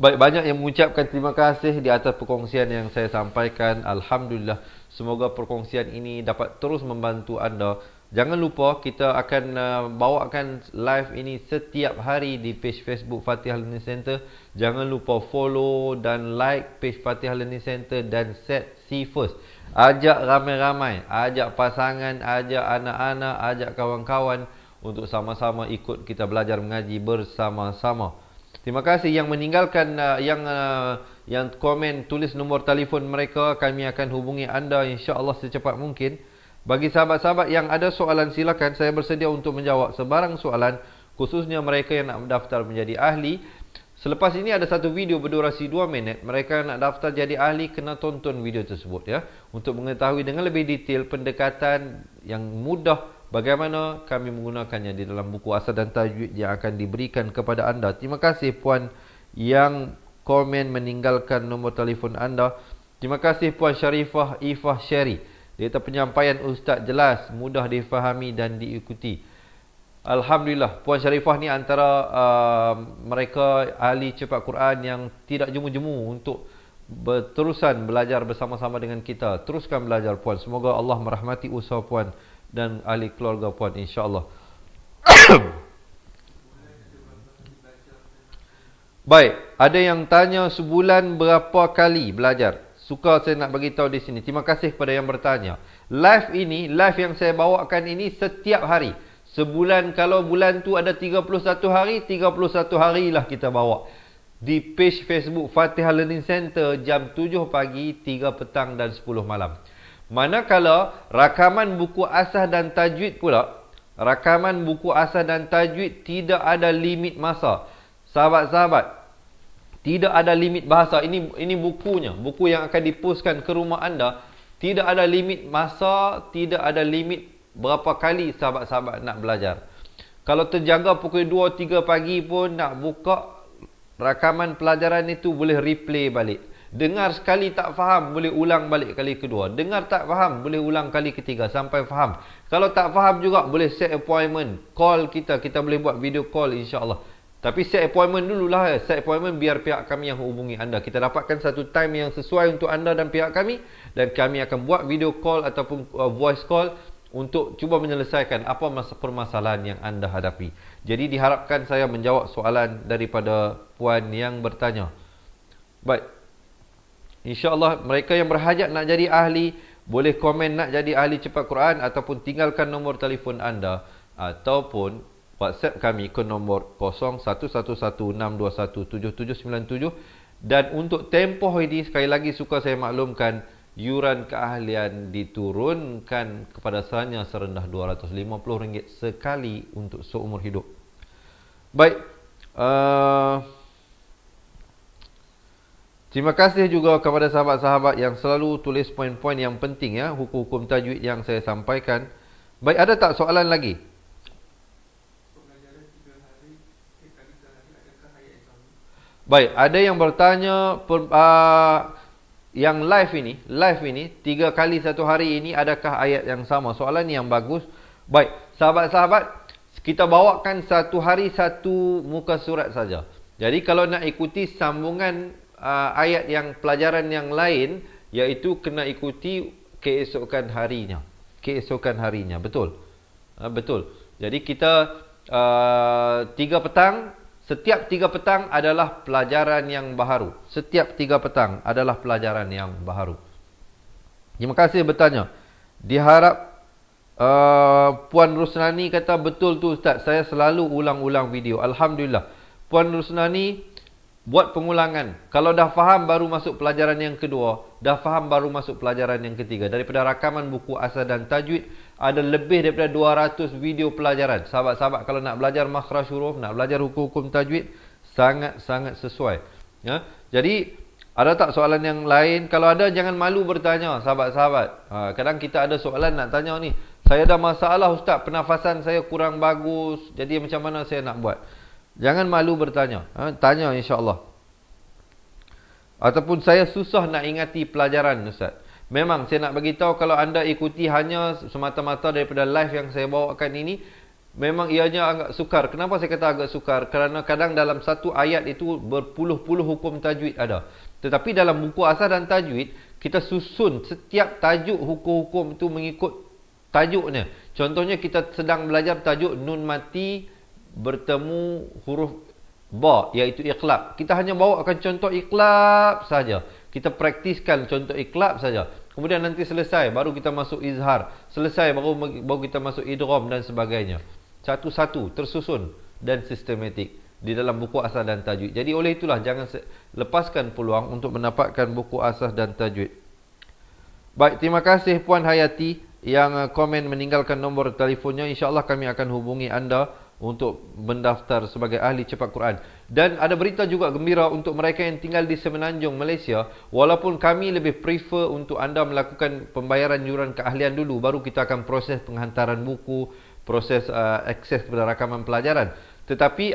Baik, banyak yang mengucapkan terima kasih di atas perkongsian yang saya sampaikan. Alhamdulillah, semoga perkongsian ini dapat terus membantu anda. Jangan lupa kita akan bawakan live ini setiap hari di page Facebook Fatihah Learning Center. Jangan lupa follow dan like page Fatihah Learning Center dan set see first. Ajak ramai-ramai, ajak pasangan, ajak anak-anak, ajak kawan-kawan untuk sama-sama ikut kita belajar mengaji bersama-sama. Terima kasih yang meninggalkan yang komen, tulis nombor telefon mereka, kami akan hubungi anda insya-Allah secepat mungkin. Bagi sahabat-sahabat yang ada soalan, silakan, saya bersedia untuk menjawab sebarang soalan, khususnya mereka yang nak mendaftar menjadi ahli. Selepas ini ada satu video berdurasi 2 minit. Mereka nak daftar jadi ahli kena tonton video tersebut ya, untuk mengetahui dengan lebih detail pendekatan yang mudah bagaimana kami menggunakannya di dalam buku asal dan tajwid yang akan diberikan kepada anda. Terima kasih puan yang komen meninggalkan nombor telefon anda. Terima kasih puan Syarifah Ifah Sherry. Dia kata penyampaian ustaz jelas, mudah difahami dan diikuti. Alhamdulillah, puan Syarifah ni antara mereka ahli cepat Quran yang tidak jemu-jemu untuk berterusan belajar bersama-sama dengan kita. Teruskan belajar puan. Semoga Allah merahmati usaha puan dan ahli keluarga puan insya-Allah. Baik, ada yang tanya sebulan berapa kali belajar? Suka saya nak bagi tahu di sini. Terima kasih kepada yang bertanya. Live ini, live yang saya bawakan ini setiap hari. Sebulan, kalau bulan tu ada 31 hari, 31 harilah kita bawa. Di page Facebook Fatihah Learning Center jam 7 pagi, 3 petang dan 10 malam. Manakala rakaman buku asah dan tajwid pula, rakaman buku asah dan tajwid tidak ada limit masa. Sahabat-sahabat, tidak ada limit bahasa. Ini bukunya, buku yang akan dipostkan ke rumah anda. Tidak ada limit masa, tidak ada limit berapa kali sahabat-sahabat nak belajar. Kalau terjaga pukul 2-3 pagi pun nak buka rakaman pelajaran itu, boleh replay balik. Dengar sekali tak faham, boleh ulang balik kali kedua. Dengar tak faham, boleh ulang kali ketiga sampai faham. Kalau tak faham juga, boleh set appointment, call kita. Kita boleh buat video call insya-Allah. Tapi set appointment dululah. Set appointment biar pihak kami yang hubungi anda. Kita dapatkan satu time yang sesuai untuk anda dan pihak kami. Dan kami akan buat video call ataupun voice call untuk cuba menyelesaikan apa permasalahan yang anda hadapi. Jadi diharapkan saya menjawab soalan daripada puan yang bertanya. Baik. InsyaAllah mereka yang berhajat nak jadi ahli, boleh komen nak jadi ahli cepat Quran ataupun tinggalkan nombor telefon anda ataupun WhatsApp kami ke nombor 0111-621-7797. Dan untuk tempoh ini, sekali lagi suka saya maklumkan, yuran keahlian diturunkan kepada hanya serendah RM250 sekali untuk seumur hidup. Baik. Terima kasih juga kepada sahabat-sahabat yang selalu tulis poin-poin yang penting ya, hukum-hukum tajwid yang saya sampaikan. Baik, ada tak soalan lagi? Baik, ada yang bertanya yang live ini 3 kali satu hari ini adakah ayat yang sama? Soalan ni yang bagus. Baik, sahabat-sahabat, kita bawakan satu hari satu muka surat saja. Jadi kalau nak ikuti sambungan ayat yang pelajaran yang lain, iaitu kena ikuti keesokan harinya. Keesokan harinya, betul. Betul. Jadi kita 3 petang, setiap 3 petang adalah pelajaran yang baharu. Setiap 3 petang adalah pelajaran yang baharu. Terima kasih bertanya. Diharap Puan Rusnani kata betul tu Ustaz, saya selalu ulang-ulang video. Alhamdulillah. Puan Rusnani buat pengulangan. Kalau dah faham baru masuk pelajaran yang kedua, dah faham baru masuk pelajaran yang ketiga. Daripada rakaman buku asal dan tajwid, ada lebih daripada 200 video pelajaran. Sahabat-sahabat kalau nak belajar makhraj huruf, nak belajar hukum-hukum tajwid, sangat-sangat sesuai. Ya? Jadi, ada tak soalan yang lain? Kalau ada, jangan malu bertanya, sahabat-sahabat. Kadang kita ada soalan nak tanya ni. Saya ada masalah Ustaz, pernafasan saya kurang bagus. Jadi macam mana saya nak buat? Jangan malu bertanya. Tanya insya-Allah. Ataupun saya susah nak ingati pelajaran Ustaz. Memang saya nak bagi tahu kalau anda ikuti hanya semata-mata daripada live yang saya bawakan ini, memang ianya agak sukar. Kenapa saya kata agak sukar? Kerana kadang dalam satu ayat itu berpuluh-puluh hukum tajwid ada. Tetapi dalam buku asal dan tajwid, kita susun setiap tajuk hukum-hukum itu mengikut tajuknya. Contohnya kita sedang belajar tajuk nun mati bertemu huruf ba, iaitu iqlab. Kita hanya bawakan contoh iqlab saja. Kita praktiskan contoh iqlab saja. Kemudian nanti selesai baru kita masuk izhar. Selesai baru kita masuk idgham dan sebagainya. Satu-satu tersusun dan sistematik di dalam buku asas dan tajwid. Jadi oleh itulah jangan lepaskan peluang untuk mendapatkan buku asas dan tajwid. Baik, terima kasih Puan Hayati yang komen meninggalkan nombor telefonnya. InsyaAllah kami akan hubungi anda untuk mendaftar sebagai ahli cepat Quran. Dan ada berita juga gembira untuk mereka yang tinggal di Semenanjung, Malaysia. Walaupun kami lebih prefer untuk anda melakukan pembayaran yuran keahlian dulu, baru kita akan proses penghantaran buku, proses akses kepada rakaman pelajaran. Tetapi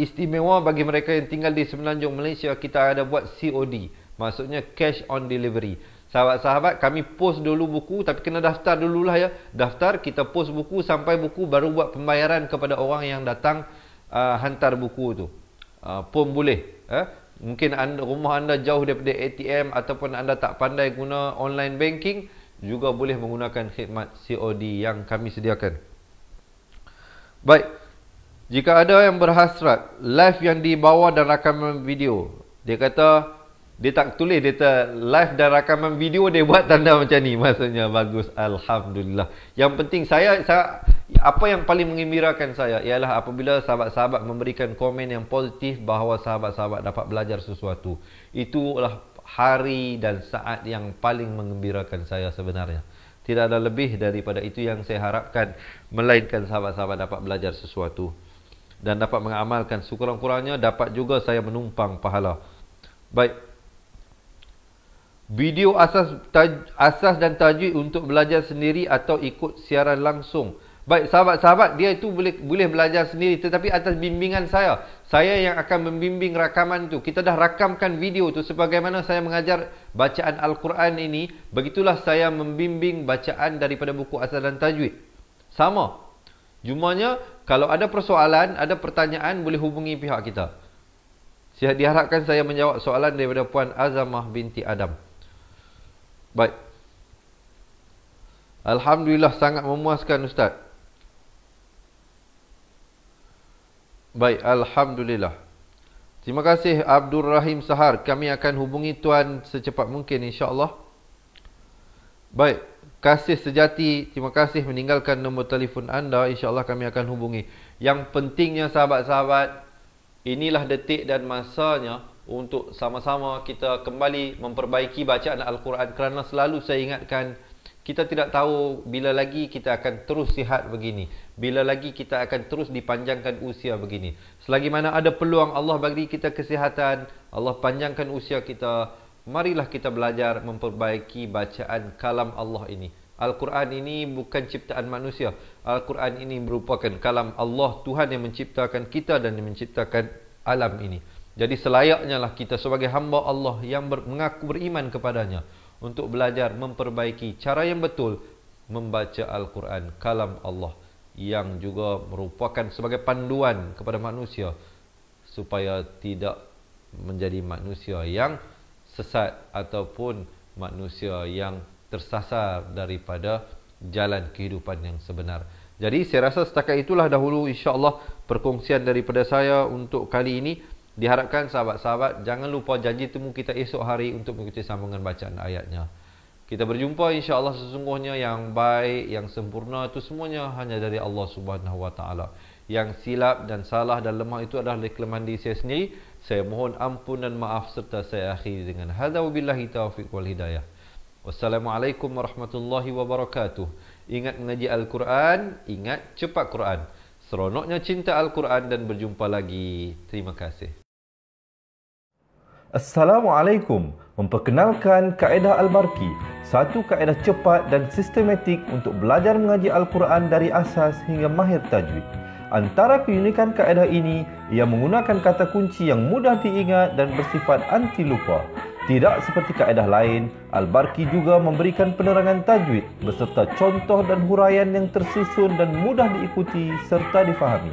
istimewa bagi mereka yang tinggal di Semenanjung, Malaysia, kita ada buat COD. Maksudnya cash on delivery. Sahabat-sahabat, kami post dulu buku, tapi kena daftar dululah ya. Daftar, kita post buku, sampai buku, baru buat pembayaran kepada orang yang datang hantar buku tu. Pun boleh. Mungkin rumah anda jauh daripada ATM, ataupun anda tak pandai guna online banking, juga boleh menggunakan khidmat COD yang kami sediakan. Baik. Jika ada yang berhasrat, live yang dibawa dan rakaman video, dia kata, dia tak tulis, dia live dan rakaman video, dia buat tanda macam ni. Maksudnya bagus, Alhamdulillah. Yang penting saya apa yang paling mengembirakan saya ialah apabila sahabat-sahabat memberikan komen yang positif bahawa sahabat-sahabat dapat belajar sesuatu. Itulah hari dan saat yang paling mengembirakan saya sebenarnya. Tidak ada lebih daripada itu yang saya harapkan, melainkan sahabat-sahabat dapat belajar sesuatu dan dapat mengamalkan. Sekurang-kurangnya dapat juga saya menumpang pahala. Baik. Video asas dan tajwid untuk belajar sendiri atau ikut siaran langsung. Baik, sahabat-sahabat, dia itu boleh belajar sendiri, tetapi atas bimbingan saya. Saya yang akan membimbing rakaman tu. Kita dah rakamkan video tu sebagaimana saya mengajar bacaan Al-Quran ini. Begitulah saya membimbing bacaan daripada buku asas dan tajwid. Sama. Cumanya Kalau ada persoalan, ada pertanyaan, boleh hubungi pihak kita. Diharapkan saya menjawab soalan daripada Puan Azamah binti Adam. Baik. Alhamdulillah, sangat memuaskan Ustaz. Baik, Alhamdulillah. Terima kasih Abdul Rahim Sahar. Kami akan hubungi Tuan secepat mungkin, insya-Allah. Baik, Kasih Sejati, terima kasih meninggalkan nombor telefon anda. InsyaAllah kami akan hubungi. Yang pentingnya sahabat-sahabat, inilah detik dan masanya untuk sama-sama kita kembali memperbaiki bacaan Al-Quran. Kerana selalu saya ingatkan, kita tidak tahu bila lagi kita akan terus sihat begini. Bila lagi kita akan terus dipanjangkan usia begini. Selagi mana ada peluang Allah bagi kita kesihatan, Allah panjangkan usia kita, marilah kita belajar memperbaiki bacaan kalam Allah ini. Al-Quran ini bukan ciptaan manusia. Al-Quran ini merupakan kalam Allah, Tuhan yang menciptakan kita dan yang menciptakan alam ini. Jadi selayaknya lah kita sebagai hamba Allah yang mengaku beriman kepadanya untuk belajar memperbaiki cara yang betul membaca Al-Quran, kalam Allah, yang juga merupakan sebagai panduan kepada manusia supaya tidak menjadi manusia yang sesat ataupun manusia yang tersasar daripada jalan kehidupan yang sebenar. Jadi saya rasa setakat itulah dahulu insya-Allah perkongsian daripada saya untuk kali ini. Diharapkan sahabat-sahabat jangan lupa janji temu kita esok hari untuk mengikuti sambungan bacaan ayatnya. Kita berjumpa insya-Allah. Sesungguhnya yang baik, yang sempurna itu semuanya hanya dari Allah Subhanahu wa taala. Yang silap dan salah dan lemah itu adalah kelemahan diri saya sendiri. Saya mohon ampun dan maaf serta saya akhiri dengan hadza wabillahi taufiq wal hidayah. Wassalamualaikum warahmatullahi wabarakatuh. Ingat mengaji Al-Quran, ingat cepat Quran. Seronoknya cinta Al-Quran dan berjumpa lagi. Terima kasih. Assalamualaikum. Memperkenalkan kaedah Al-Barki, satu kaedah cepat dan sistematik untuk belajar mengaji Al-Quran dari asas hingga mahir tajwid. Antara keunikan kaedah ini, ia menggunakan kata kunci yang mudah diingat dan bersifat anti lupa. Tidak seperti kaedah lain, Al-Barki juga memberikan penerangan tajwid beserta contoh dan huraian yang tersusun dan mudah diikuti serta difahami.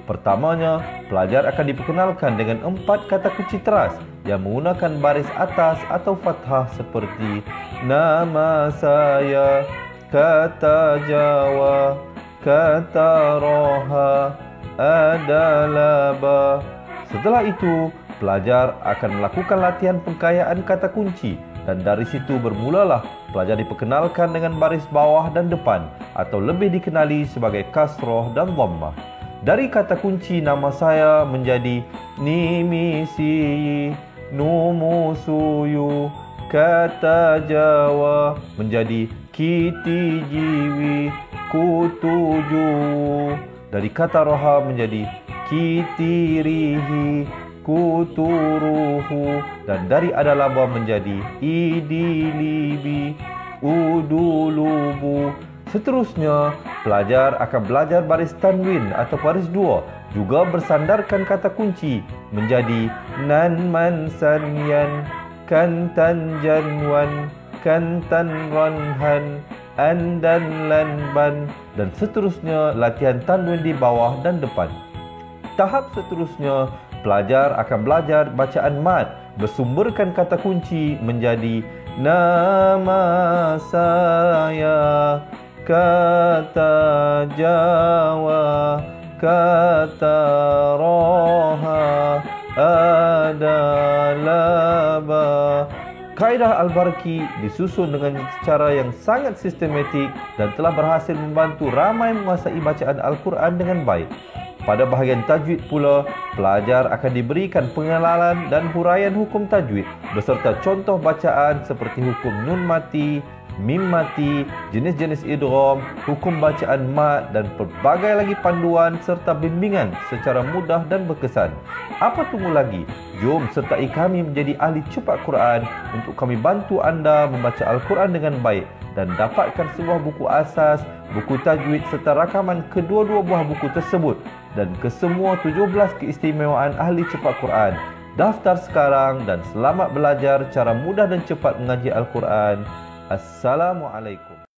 Pertamanya, pelajar akan diperkenalkan dengan 4 kata kunci teras yang menggunakan baris atas atau fathah seperti nama saya, kata Jawa, kata Roha, adalah ba. Setelah itu, pelajar akan melakukan latihan pengkayaan kata kunci dan dari situ bermulalah pelajar diperkenalkan dengan baris bawah dan depan atau lebih dikenali sebagai kasroh dan dhammah. Dari kata kunci nama saya menjadi nimisi, numusuyu, kata Jawa menjadi kiti jiwi, kutuju. Dari kata roha menjadi kitirihi, kuturuhu. Dan dari adalaba menjadi idilibi, udulubu. Seterusnya, pelajar akan belajar baris tanwin atau baris dua, juga bersandarkan kata kunci menjadi nan man sanyan, kantan janwan, kantan ranhan, andan lanban, dan seterusnya latihan tanwin di bawah dan depan. Tahap seterusnya, pelajar akan belajar bacaan mad bersumberkan kata kunci menjadi nama saya, kata Jawa, kata Roha, adalah ba. Kaedah Al-Barki disusun dengan cara yang sangat sistematik dan telah berhasil membantu ramai menguasai bacaan Al-Quran dengan baik. Pada bahagian tajwid pula, pelajar akan diberikan pengenalan dan huraian hukum tajwid beserta contoh bacaan seperti hukum nun mati, mim mati, jenis-jenis idgham, hukum bacaan mad dan pelbagai lagi panduan serta bimbingan secara mudah dan berkesan. Apa tunggu lagi? Jom sertai kami menjadi ahli cepat Quran untuk kami bantu anda membaca Al-Quran dengan baik dan dapatkan sebuah buku asas, buku tajwid serta rakaman kedua-dua buah buku tersebut dan kesemua 17 keistimewaan ahli cepat Quran. Daftar sekarang dan selamat belajar cara mudah dan cepat mengaji Al-Quran. Assalamualaikum.